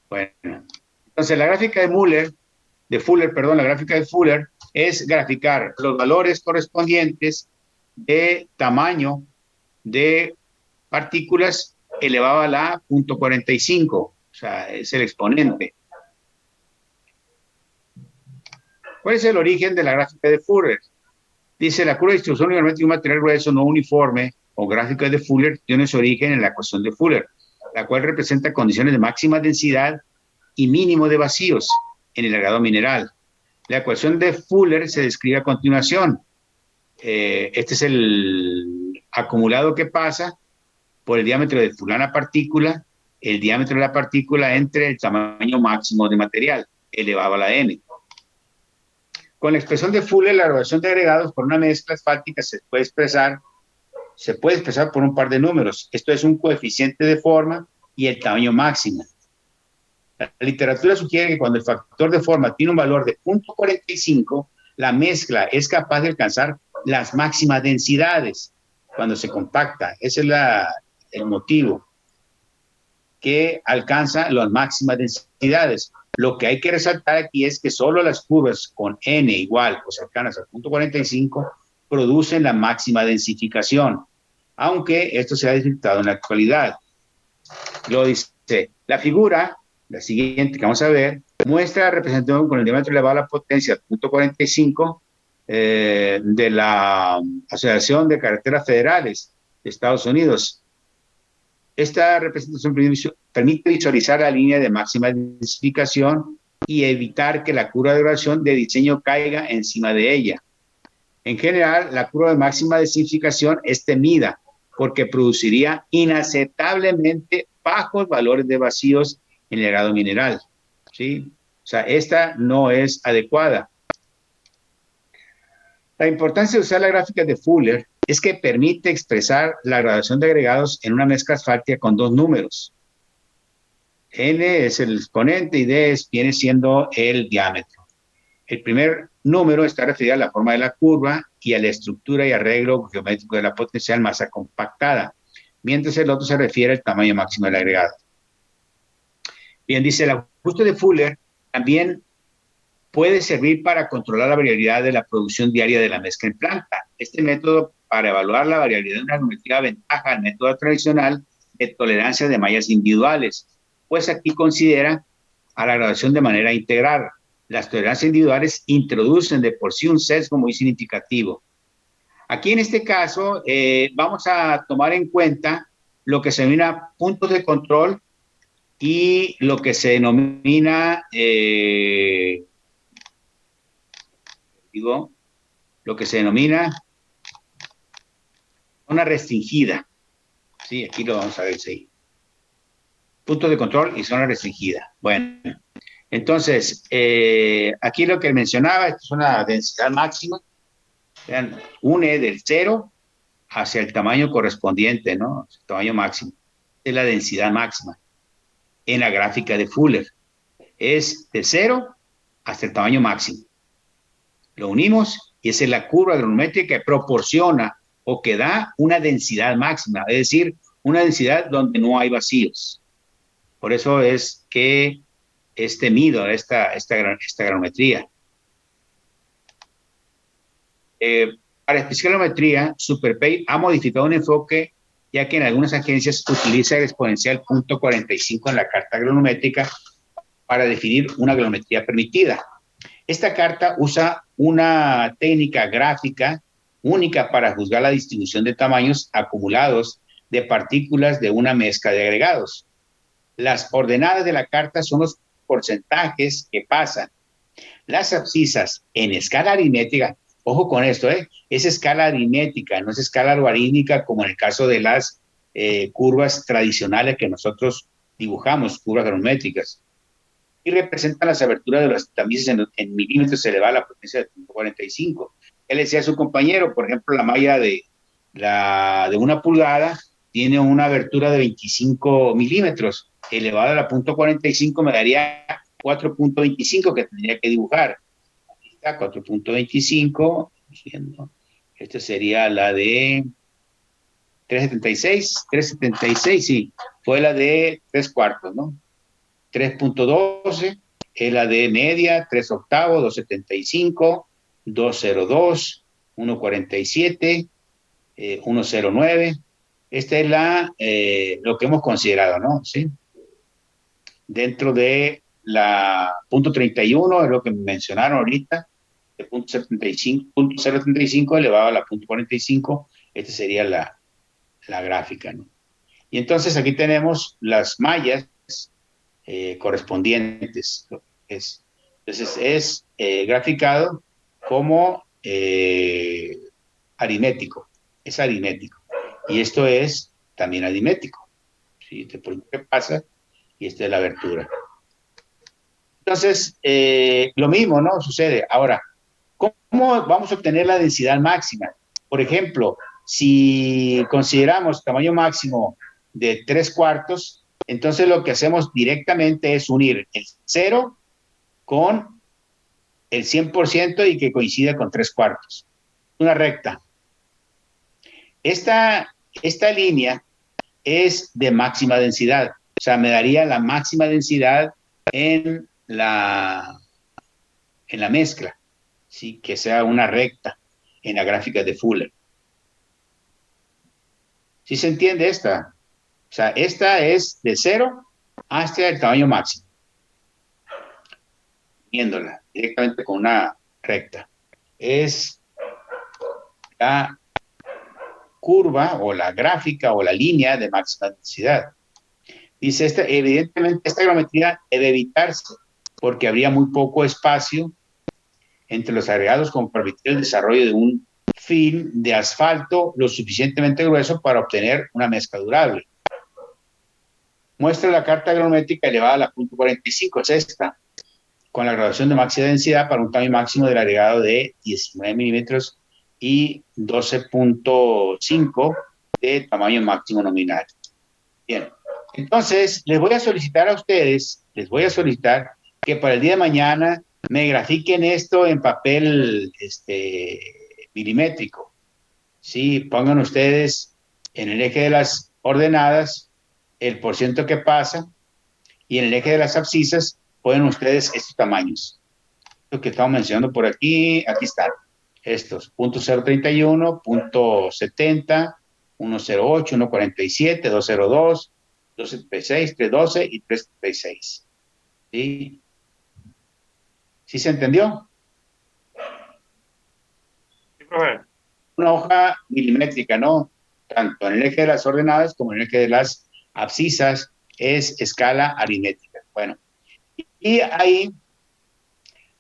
Speaker 1: Bueno, entonces la gráfica de Fuller es graficar los valores correspondientes de tamaño de partículas elevado a la punto 45, o sea, es el exponente. ¿Cuál es el origen de la gráfica de Fuller? Dice, la curva de distribución uniforme de un material grueso no uniforme o gráfica de Fuller tiene su origen en la ecuación de Fuller, la cual representa condiciones de máxima densidad y mínimo de vacíos en el agregado mineral. La ecuación de Fuller se describe a continuación. Este es el acumulado que pasa por el diámetro de fulana partícula, el diámetro de la partícula entre el tamaño máximo de material, elevado a la n. Con la expresión de Fuller, la relación de agregados por una mezcla asfáltica se puede expresar por un par de números. Esto es un coeficiente de forma y el tamaño máximo. La literatura sugiere que cuando el factor de forma tiene un valor de 0.45, la mezcla es capaz de alcanzar las máximas densidades cuando se compacta. Ese es el motivo, que alcanza las máximas densidades. Lo que hay que resaltar aquí es que solo las curvas con n igual o cercanas al punto 45 producen la máxima densificación, aunque esto se ha disfrutado en la actualidad. Lo dice la figura, la siguiente que vamos a ver, muestra la representación con el diámetro elevado a la potencia punto 45 de la Asociación de Carreteras Federales de Estados Unidos. Esta representación permite visualizar la línea de máxima densificación y evitar que la curva de duración de diseño caiga encima de ella. En general, la curva de máxima densificación es temida porque produciría inaceptablemente bajos valores de vacíos en el grado mineral, ¿sí? O sea, esta no es adecuada. La importancia de usar la gráfica de Fuller es que permite expresar la graduación de agregados en una mezcla asfáltica con dos números. N es el exponente y D viene siendo el diámetro. El primer número está referido a la forma de la curva y a la estructura y arreglo geométrico de la potencial masa compactada, mientras el otro se refiere al tamaño máximo del agregado. Bien, dice, el ajuste de Fuller también puede servir para controlar la variabilidad de la producción diaria de la mezcla en planta. Este método para evaluar la variabilidad de una geometría ventaja al método tradicional de tolerancia de mallas individuales, pues aquí considera a la graduación de manera integral. Las tolerancias individuales introducen de por sí un sesgo muy significativo. Aquí en este caso vamos a tomar en cuenta lo que se denomina puntos de control y lo que se denomina zona restringida. Sí, aquí lo vamos a ver, sí. Puntos de control y zona restringida. Bueno, entonces, aquí lo que mencionaba, esto es una densidad máxima. Vean, une del 0 hacia el tamaño correspondiente, ¿no? El tamaño máximo. Es la densidad máxima en la gráfica de Fuller. Es de 0 hasta el tamaño máximo. Lo unimos y esa es la curva granulométrica que proporciona o que da una densidad máxima, es decir, una densidad donde no hay vacíos. Por eso es que es temido esta granulometría. Para especificar la geometría, SuperPay ha modificado un enfoque, ya que en algunas agencias utiliza el exponencial .45 en la carta granulométrica para definir una granulometría permitida. Esta carta usa una técnica gráfica única para juzgar la distribución de tamaños acumulados de partículas de una mezcla de agregados. Las ordenadas de la carta son los porcentajes que pasan. Las abscisas en escala aritmética, ojo con esto, es escala aritmética, no es escala logarítmica como en el caso de las curvas tradicionales que nosotros dibujamos, curvas granulométricas. Y representan las aberturas de las tamices en milímetros elevada a la potencia de 45. Él decía a su compañero, por ejemplo, la malla de 1 pulgada tiene una abertura de 25 milímetros, elevada a la .45 me daría 4.25 que tendría que dibujar. Aquí está, 4.25, esta sería la de 376, sí, fue la de 3/4, ¿no? 3.12 es la de media, 3/8, 275, 202, 147, 109. Esta es lo que hemos considerado, ¿no? ¿Sí? Dentro de la .31 es lo que mencionaron ahorita, de .075 elevado a la .45, esta sería la gráfica, ¿no? Y entonces aquí tenemos las mallas correspondientes. Entonces es graficado como aritmético, es aritmético. Y esto es también aritmético. ¿Sí? ¿Qué pasa? Y esta es la abertura. Entonces, lo mismo, ¿no? Sucede. Ahora, ¿cómo vamos a obtener la densidad máxima? Por ejemplo, si consideramos tamaño máximo de 3/4, entonces lo que hacemos directamente es unir el 0 con el 100% y que coincida con 3/4. Una recta. Esta línea es de máxima densidad. O sea, me daría la máxima densidad en la, en la mezcla, ¿sí? Que sea una recta en la gráfica de Fuller. ¿Sí se entiende esta? O sea, esta es de 0 hasta el tamaño máximo, viéndola directamente con una recta. Es la curva o la gráfica o la línea de máxima densidad. Dice, evidentemente esta geometría debe evitarse porque habría muy poco espacio entre los agregados como permitir el desarrollo de un film de asfalto lo suficientemente grueso para obtener una mezcla durable. Muestra la carta geométrica elevada a la punto 45, es esta, con la graduación de máxima densidad para un tamaño máximo del agregado de 19 milímetros y 12.5 de tamaño máximo nominal. Bien, entonces les voy a solicitar a ustedes, que para el día de mañana me grafiquen esto en papel milimétrico. Sí, pongan ustedes en el eje de las ordenadas el porciento que pasa y en el eje de las abscisas ponen ustedes estos tamaños. Lo que estamos mencionando por aquí están. Estos, punto 0.31, punto 70, 1.08, 1.47, 2.02, 2.76, 3.12 y 3.36. ¿Sí? ¿Sí se entendió?
Speaker 2: Sí, profe.
Speaker 1: Una hoja milimétrica, ¿no? Tanto en el eje de las ordenadas como en el eje de las abscisas es escala aritmética. Bueno, y ahí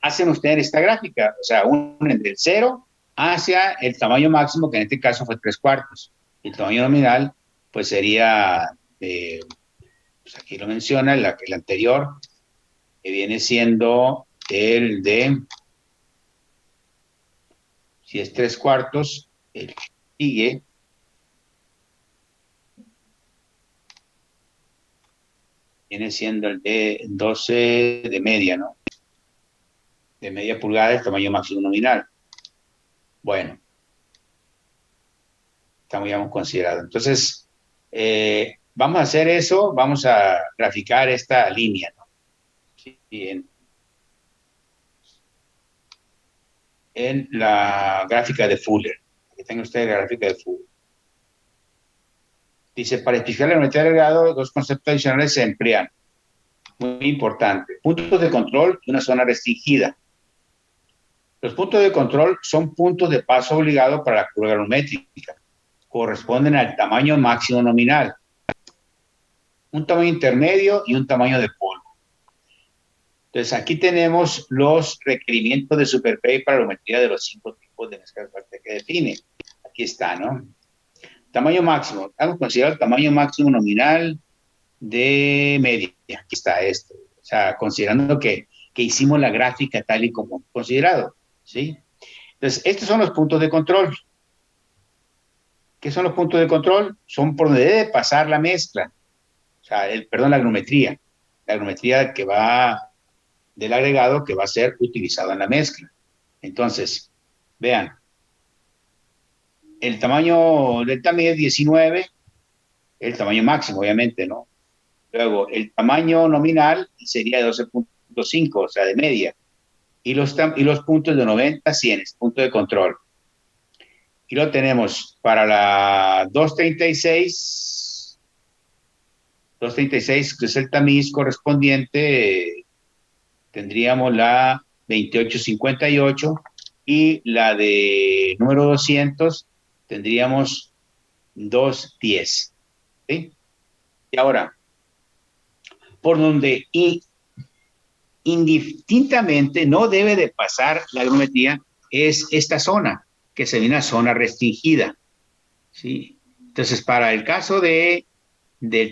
Speaker 1: hacen ustedes esta gráfica, o sea, unen del 0 hacia el tamaño máximo, que en este caso fue 3/4. El tamaño nominal, pues sería, pues aquí lo menciona, el anterior, que viene siendo el de, si es 3/4, el que sigue, viene siendo el de 12 de media, ¿no? De media pulgada, el tamaño máximo nominal. Bueno, estamos ya considerado. Entonces, vamos a hacer eso, vamos a graficar esta línea, ¿no? Sí, en la gráfica de Fuller. Aquí tengo usted la gráfica de Fuller. Dice, para explicar la geometría del grado, dos conceptos adicionales se emplean. Muy importante. Puntos de control y una zona restringida. Los puntos de control son puntos de paso obligado para la curva granumétrica. Corresponden al tamaño máximo nominal, un tamaño intermedio y un tamaño de polvo. Entonces, aquí tenemos los requerimientos de SuperPay para la geometría de los 5 tipos de mezcla que define. Aquí está, ¿no? Tamaño máximo. Hemos considerado el tamaño máximo nominal de media. Aquí está esto. O sea, considerando que hicimos la gráfica tal y como considerado, ¿sí? Entonces, estos son los puntos de control. ¿Qué son los puntos de control? Son por donde debe pasar la mezcla. O sea, la agrometría. La agrometría que va del agregado que va a ser utilizado en la mezcla. Entonces, vean, el tamaño del tamaño es 19, el tamaño máximo, obviamente, ¿no? Luego, el tamaño nominal sería de 12.5, o sea, de media. Y los puntos de 90 a 100, punto de control. Y lo tenemos para la 236, que es el tamiz correspondiente, tendríamos la 2858 y la de número 200 tendríamos 210. ¿Sí? Y ahora, por donde indistintamente no debe de pasar la agrometría es esta zona, que se viene a zona restringida. ¿Sí? Entonces, para el caso del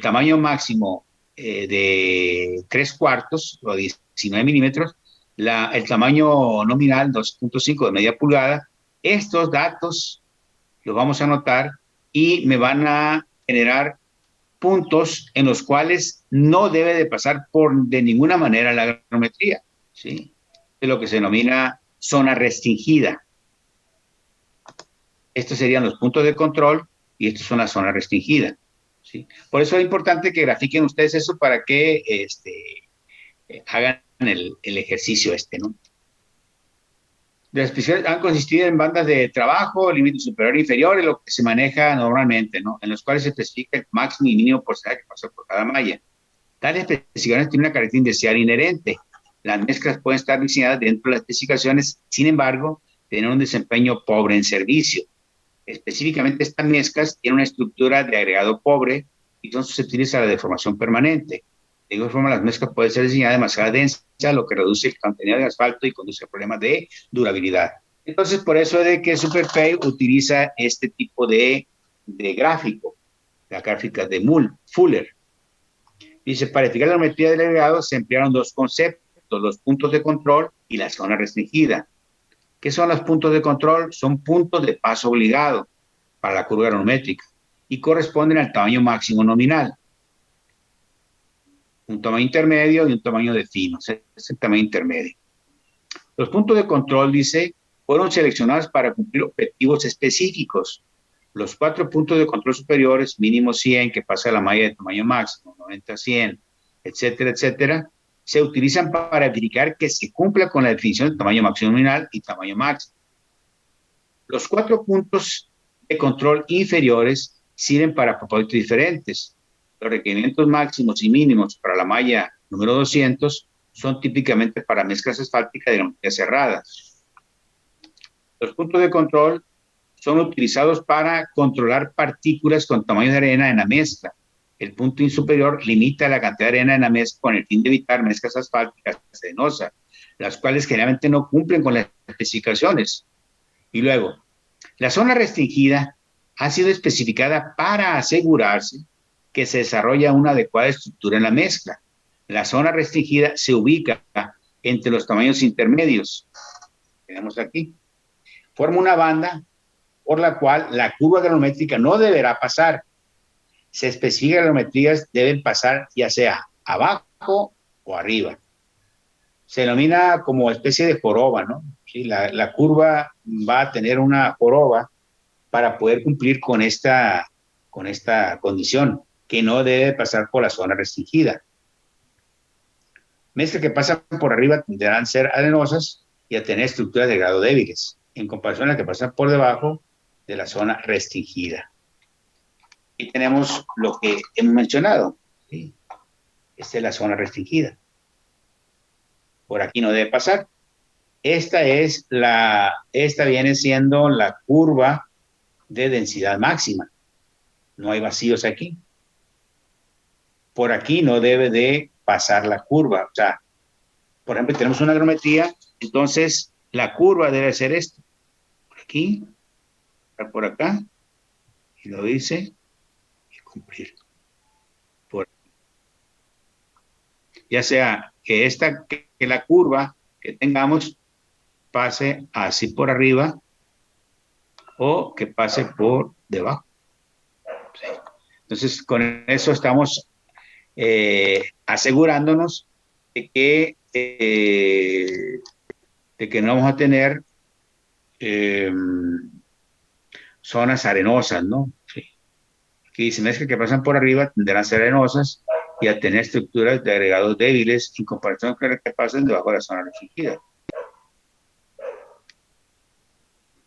Speaker 1: tamaño máximo de 3/4 o 19 milímetros, el tamaño nominal 2.5 de media pulgada, estos datos los vamos a anotar y me van a generar puntos en los cuales no debe de pasar de ninguna manera la granumetría, ¿sí? De lo que se denomina zona restringida. Estos serían los puntos de control y estos son la zona restringida, ¿sí? Por eso es importante que grafiquen ustedes eso para que hagan el ejercicio ¿no? Las especificaciones han consistido en bandas de trabajo, límite superior e inferior, y lo que se maneja normalmente, ¿no? En los cuales se especifica el máximo y mínimo porcentaje que pasa por cada malla. Tales especificaciones tienen una característica indeseable inherente. Las mezclas pueden estar diseñadas dentro de las especificaciones, sin embargo, tienen un desempeño pobre en servicio. Específicamente, estas mezclas tienen una estructura de agregado pobre y son susceptibles a la deformación permanente. De igual forma, las mezclas pueden ser diseñadas demasiado densas, lo que reduce el contenido de asfalto y conduce a problemas de durabilidad. Entonces, por eso es de que SuperPay utiliza este tipo de gráfico, la gráfica de Fuller. Dice, para explicar la geometría del agregado se emplearon dos conceptos, los puntos de control y la zona restringida. ¿Qué son los puntos de control? Son puntos de paso obligado para la curva granulométrica y corresponden al tamaño máximo nominal. Un tamaño intermedio y un tamaño de fino, es el tamaño intermedio. Los puntos de control, dice, fueron seleccionados para cumplir objetivos específicos. Los 4 puntos de control superiores, mínimo 100, que pasa a la malla de tamaño máximo, 90, 100, etcétera, etcétera, se utilizan para verificar que se cumpla con la definición de tamaño máximo nominal y tamaño máximo. Los 4 puntos de control inferiores sirven para propósitos diferentes. Los requerimientos máximos y mínimos para la malla número 200 son típicamente para mezclas asfálticas de geometría cerrada. Los puntos de control son utilizados para controlar partículas con tamaño de arena en la mezcla. El punto superior limita la cantidad de arena en la mezcla con el fin de evitar mezclas asfálticas arenosas, las cuales generalmente no cumplen con las especificaciones. Y luego, la zona restringida ha sido especificada para asegurarse que se desarrolla una adecuada estructura en la mezcla. La zona restringida se ubica entre los tamaños intermedios. Tenemos aquí. Forma una banda por la cual la curva granulométrica no deberá pasar. Se especifica que las geometrías deben pasar ya sea abajo o arriba. Se denomina como especie de joroba, ¿no? Sí, la curva va a tener una joroba para poder cumplir con esta condición, que no debe pasar por la zona restringida. Mezclas que pasan por arriba tenderán a ser arenosas y a tener estructuras de grado débiles, en comparación a las que pasan por debajo de la zona restringida. Y tenemos lo que hemos mencionado, ¿sí? Esta es la zona restringida. Por aquí no debe pasar. Esta viene siendo la curva de densidad máxima. No hay vacíos aquí. Por aquí no debe de pasar la curva. O sea, por ejemplo, tenemos una geometría, entonces la curva debe ser esta. Por aquí, por acá, y lo dice, y cumplir. Por aquí. Ya sea que que la curva que tengamos pase así por arriba o que pase por debajo. Sí. Entonces, con eso estamos asegurándonos de que no vamos a tener zonas arenosas, ¿no? Sí. Aquí dice, mezclas que pasan por arriba tenderán a ser arenosas y a tener estructuras de agregados débiles en comparación con las que pasan debajo de la zona restringida.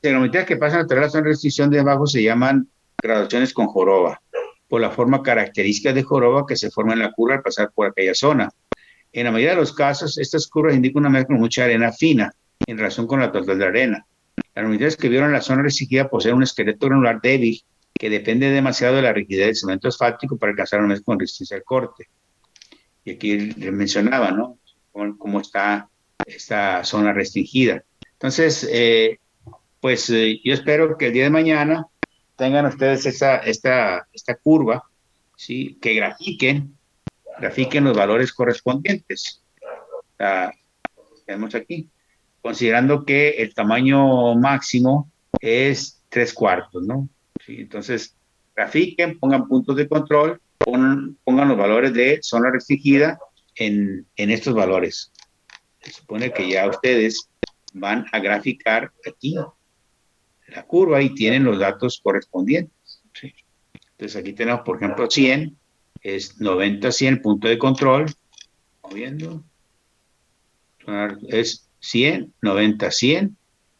Speaker 1: Las geometrías que pasan a través de la zona de restricción de abajo se llaman graduaciones con joroba, por la forma característica de joroba que se forma en la curva al pasar por aquella zona. En la mayoría de los casos, estas curvas indican una mezcla con mucha arena fina en relación con la total de arena. Las geometrías que vieron la zona restringida poseen un esqueleto granular débil que depende demasiado de la rigidez del cemento asfáltico para alcanzar una mezcla con resistencia al corte. Y aquí les mencionaba, ¿no? Cómo está esta zona restringida. Entonces, yo espero que el día de mañana tengan ustedes esta curva, ¿sí? Que grafiquen los valores correspondientes. Tenemos aquí, considerando que el tamaño máximo es 3/4, ¿no? ¿Sí? Entonces, grafiquen, pongan puntos de control, pongan los valores de zona restringida en estos valores. Se supone que ya ustedes van a graficar aquí la curva y tienen los datos correspondientes. ¿Sí? Entonces, aquí tenemos, por ejemplo, 100, es 90, 100, punto de control. Vamos viendo. Es 100, 90, 100.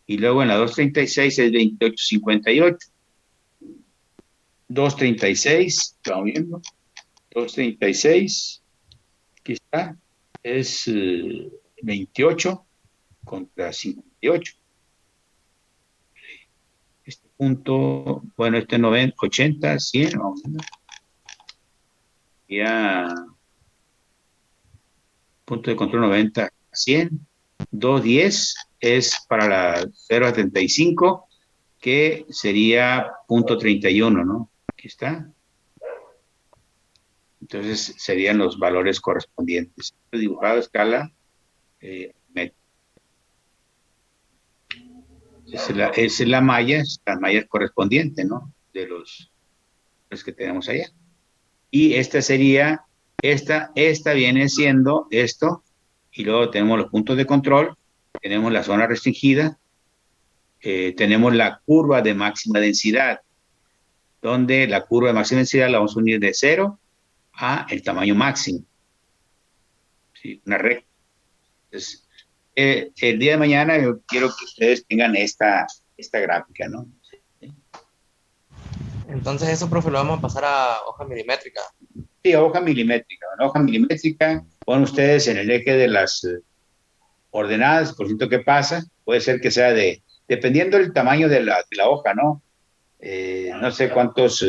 Speaker 1: Y luego en la 236 es 28.58. 236, estamos viendo. 236, aquí está, es 28 contra 58. Este punto, bueno, este 90, 80, 100, vamos a ver. Ya, punto de control 90, 100. 210 es para la 0.75, que sería punto 31, ¿no? Aquí está. Entonces serían los valores correspondientes. Dibujado a escala métrica. Esa es la malla correspondiente, ¿no? De los que tenemos allá. Y esta sería, esta viene siendo esto, y luego tenemos los puntos de control, tenemos la zona restringida, tenemos la curva de máxima densidad, donde la curva de máxima densidad la vamos a unir de 0 a el tamaño máximo. ¿Sí? Una recta. Entonces, el día de mañana yo quiero que ustedes tengan esta gráfica, ¿no?
Speaker 8: Entonces eso, profe, lo vamos a pasar a hoja milimétrica.
Speaker 1: Sí, hoja milimétrica. En hoja milimétrica ponen ustedes en el eje de las ordenadas, por cierto, ¿qué pasa? Puede ser que sea dependiendo del tamaño de la hoja, ¿no? No sé cuántos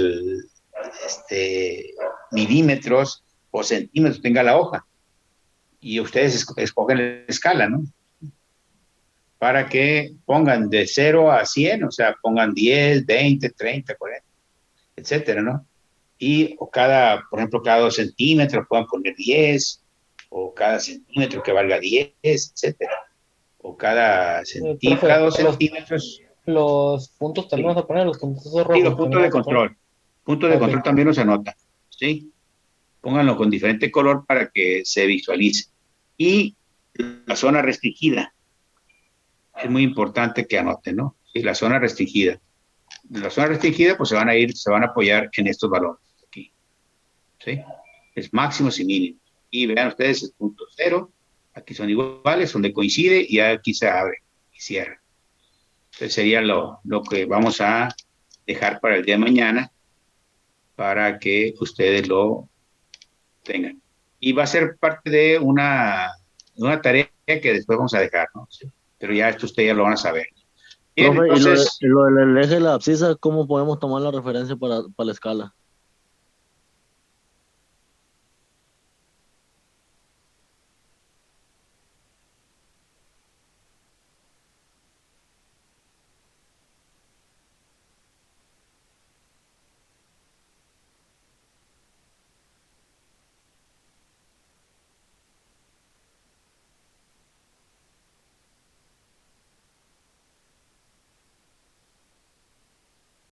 Speaker 1: milímetros o centímetros tenga la hoja. Y ustedes escogen la escala, ¿no? Para que pongan de 0 a 100, o sea, pongan 10, 20, 30, 40, etcétera, ¿no? Y por ejemplo, cada 2 centímetros puedan poner 10, o cada centímetro que valga 10, etcétera. O cada 2 centímetros.
Speaker 9: Los puntos también vamos a poner, los puntos rojos.
Speaker 1: Sí, los puntos de control. Puntos de control también los anota, ¿sí? Pónganlo con diferente color para que se visualice. Y la zona restringida. Es muy importante que anoten, ¿no? Sí, la zona restringida. En la zona restringida, pues se van a apoyar en estos valores aquí. ¿Sí? Es máximos y mínimos. Y vean ustedes el punto 0. Aquí son iguales, donde coincide y aquí se abre y cierra. Entonces sería lo que vamos a dejar para el día de mañana para que ustedes lo tengan. Y va a ser parte de una tarea que después vamos a dejar, ¿no? Sí. Pero ya esto ustedes ya lo van a saber. Bien,
Speaker 10: Profe,
Speaker 1: entonces,
Speaker 10: y lo del eje de la abscisa, ¿cómo podemos tomar la referencia para la escala?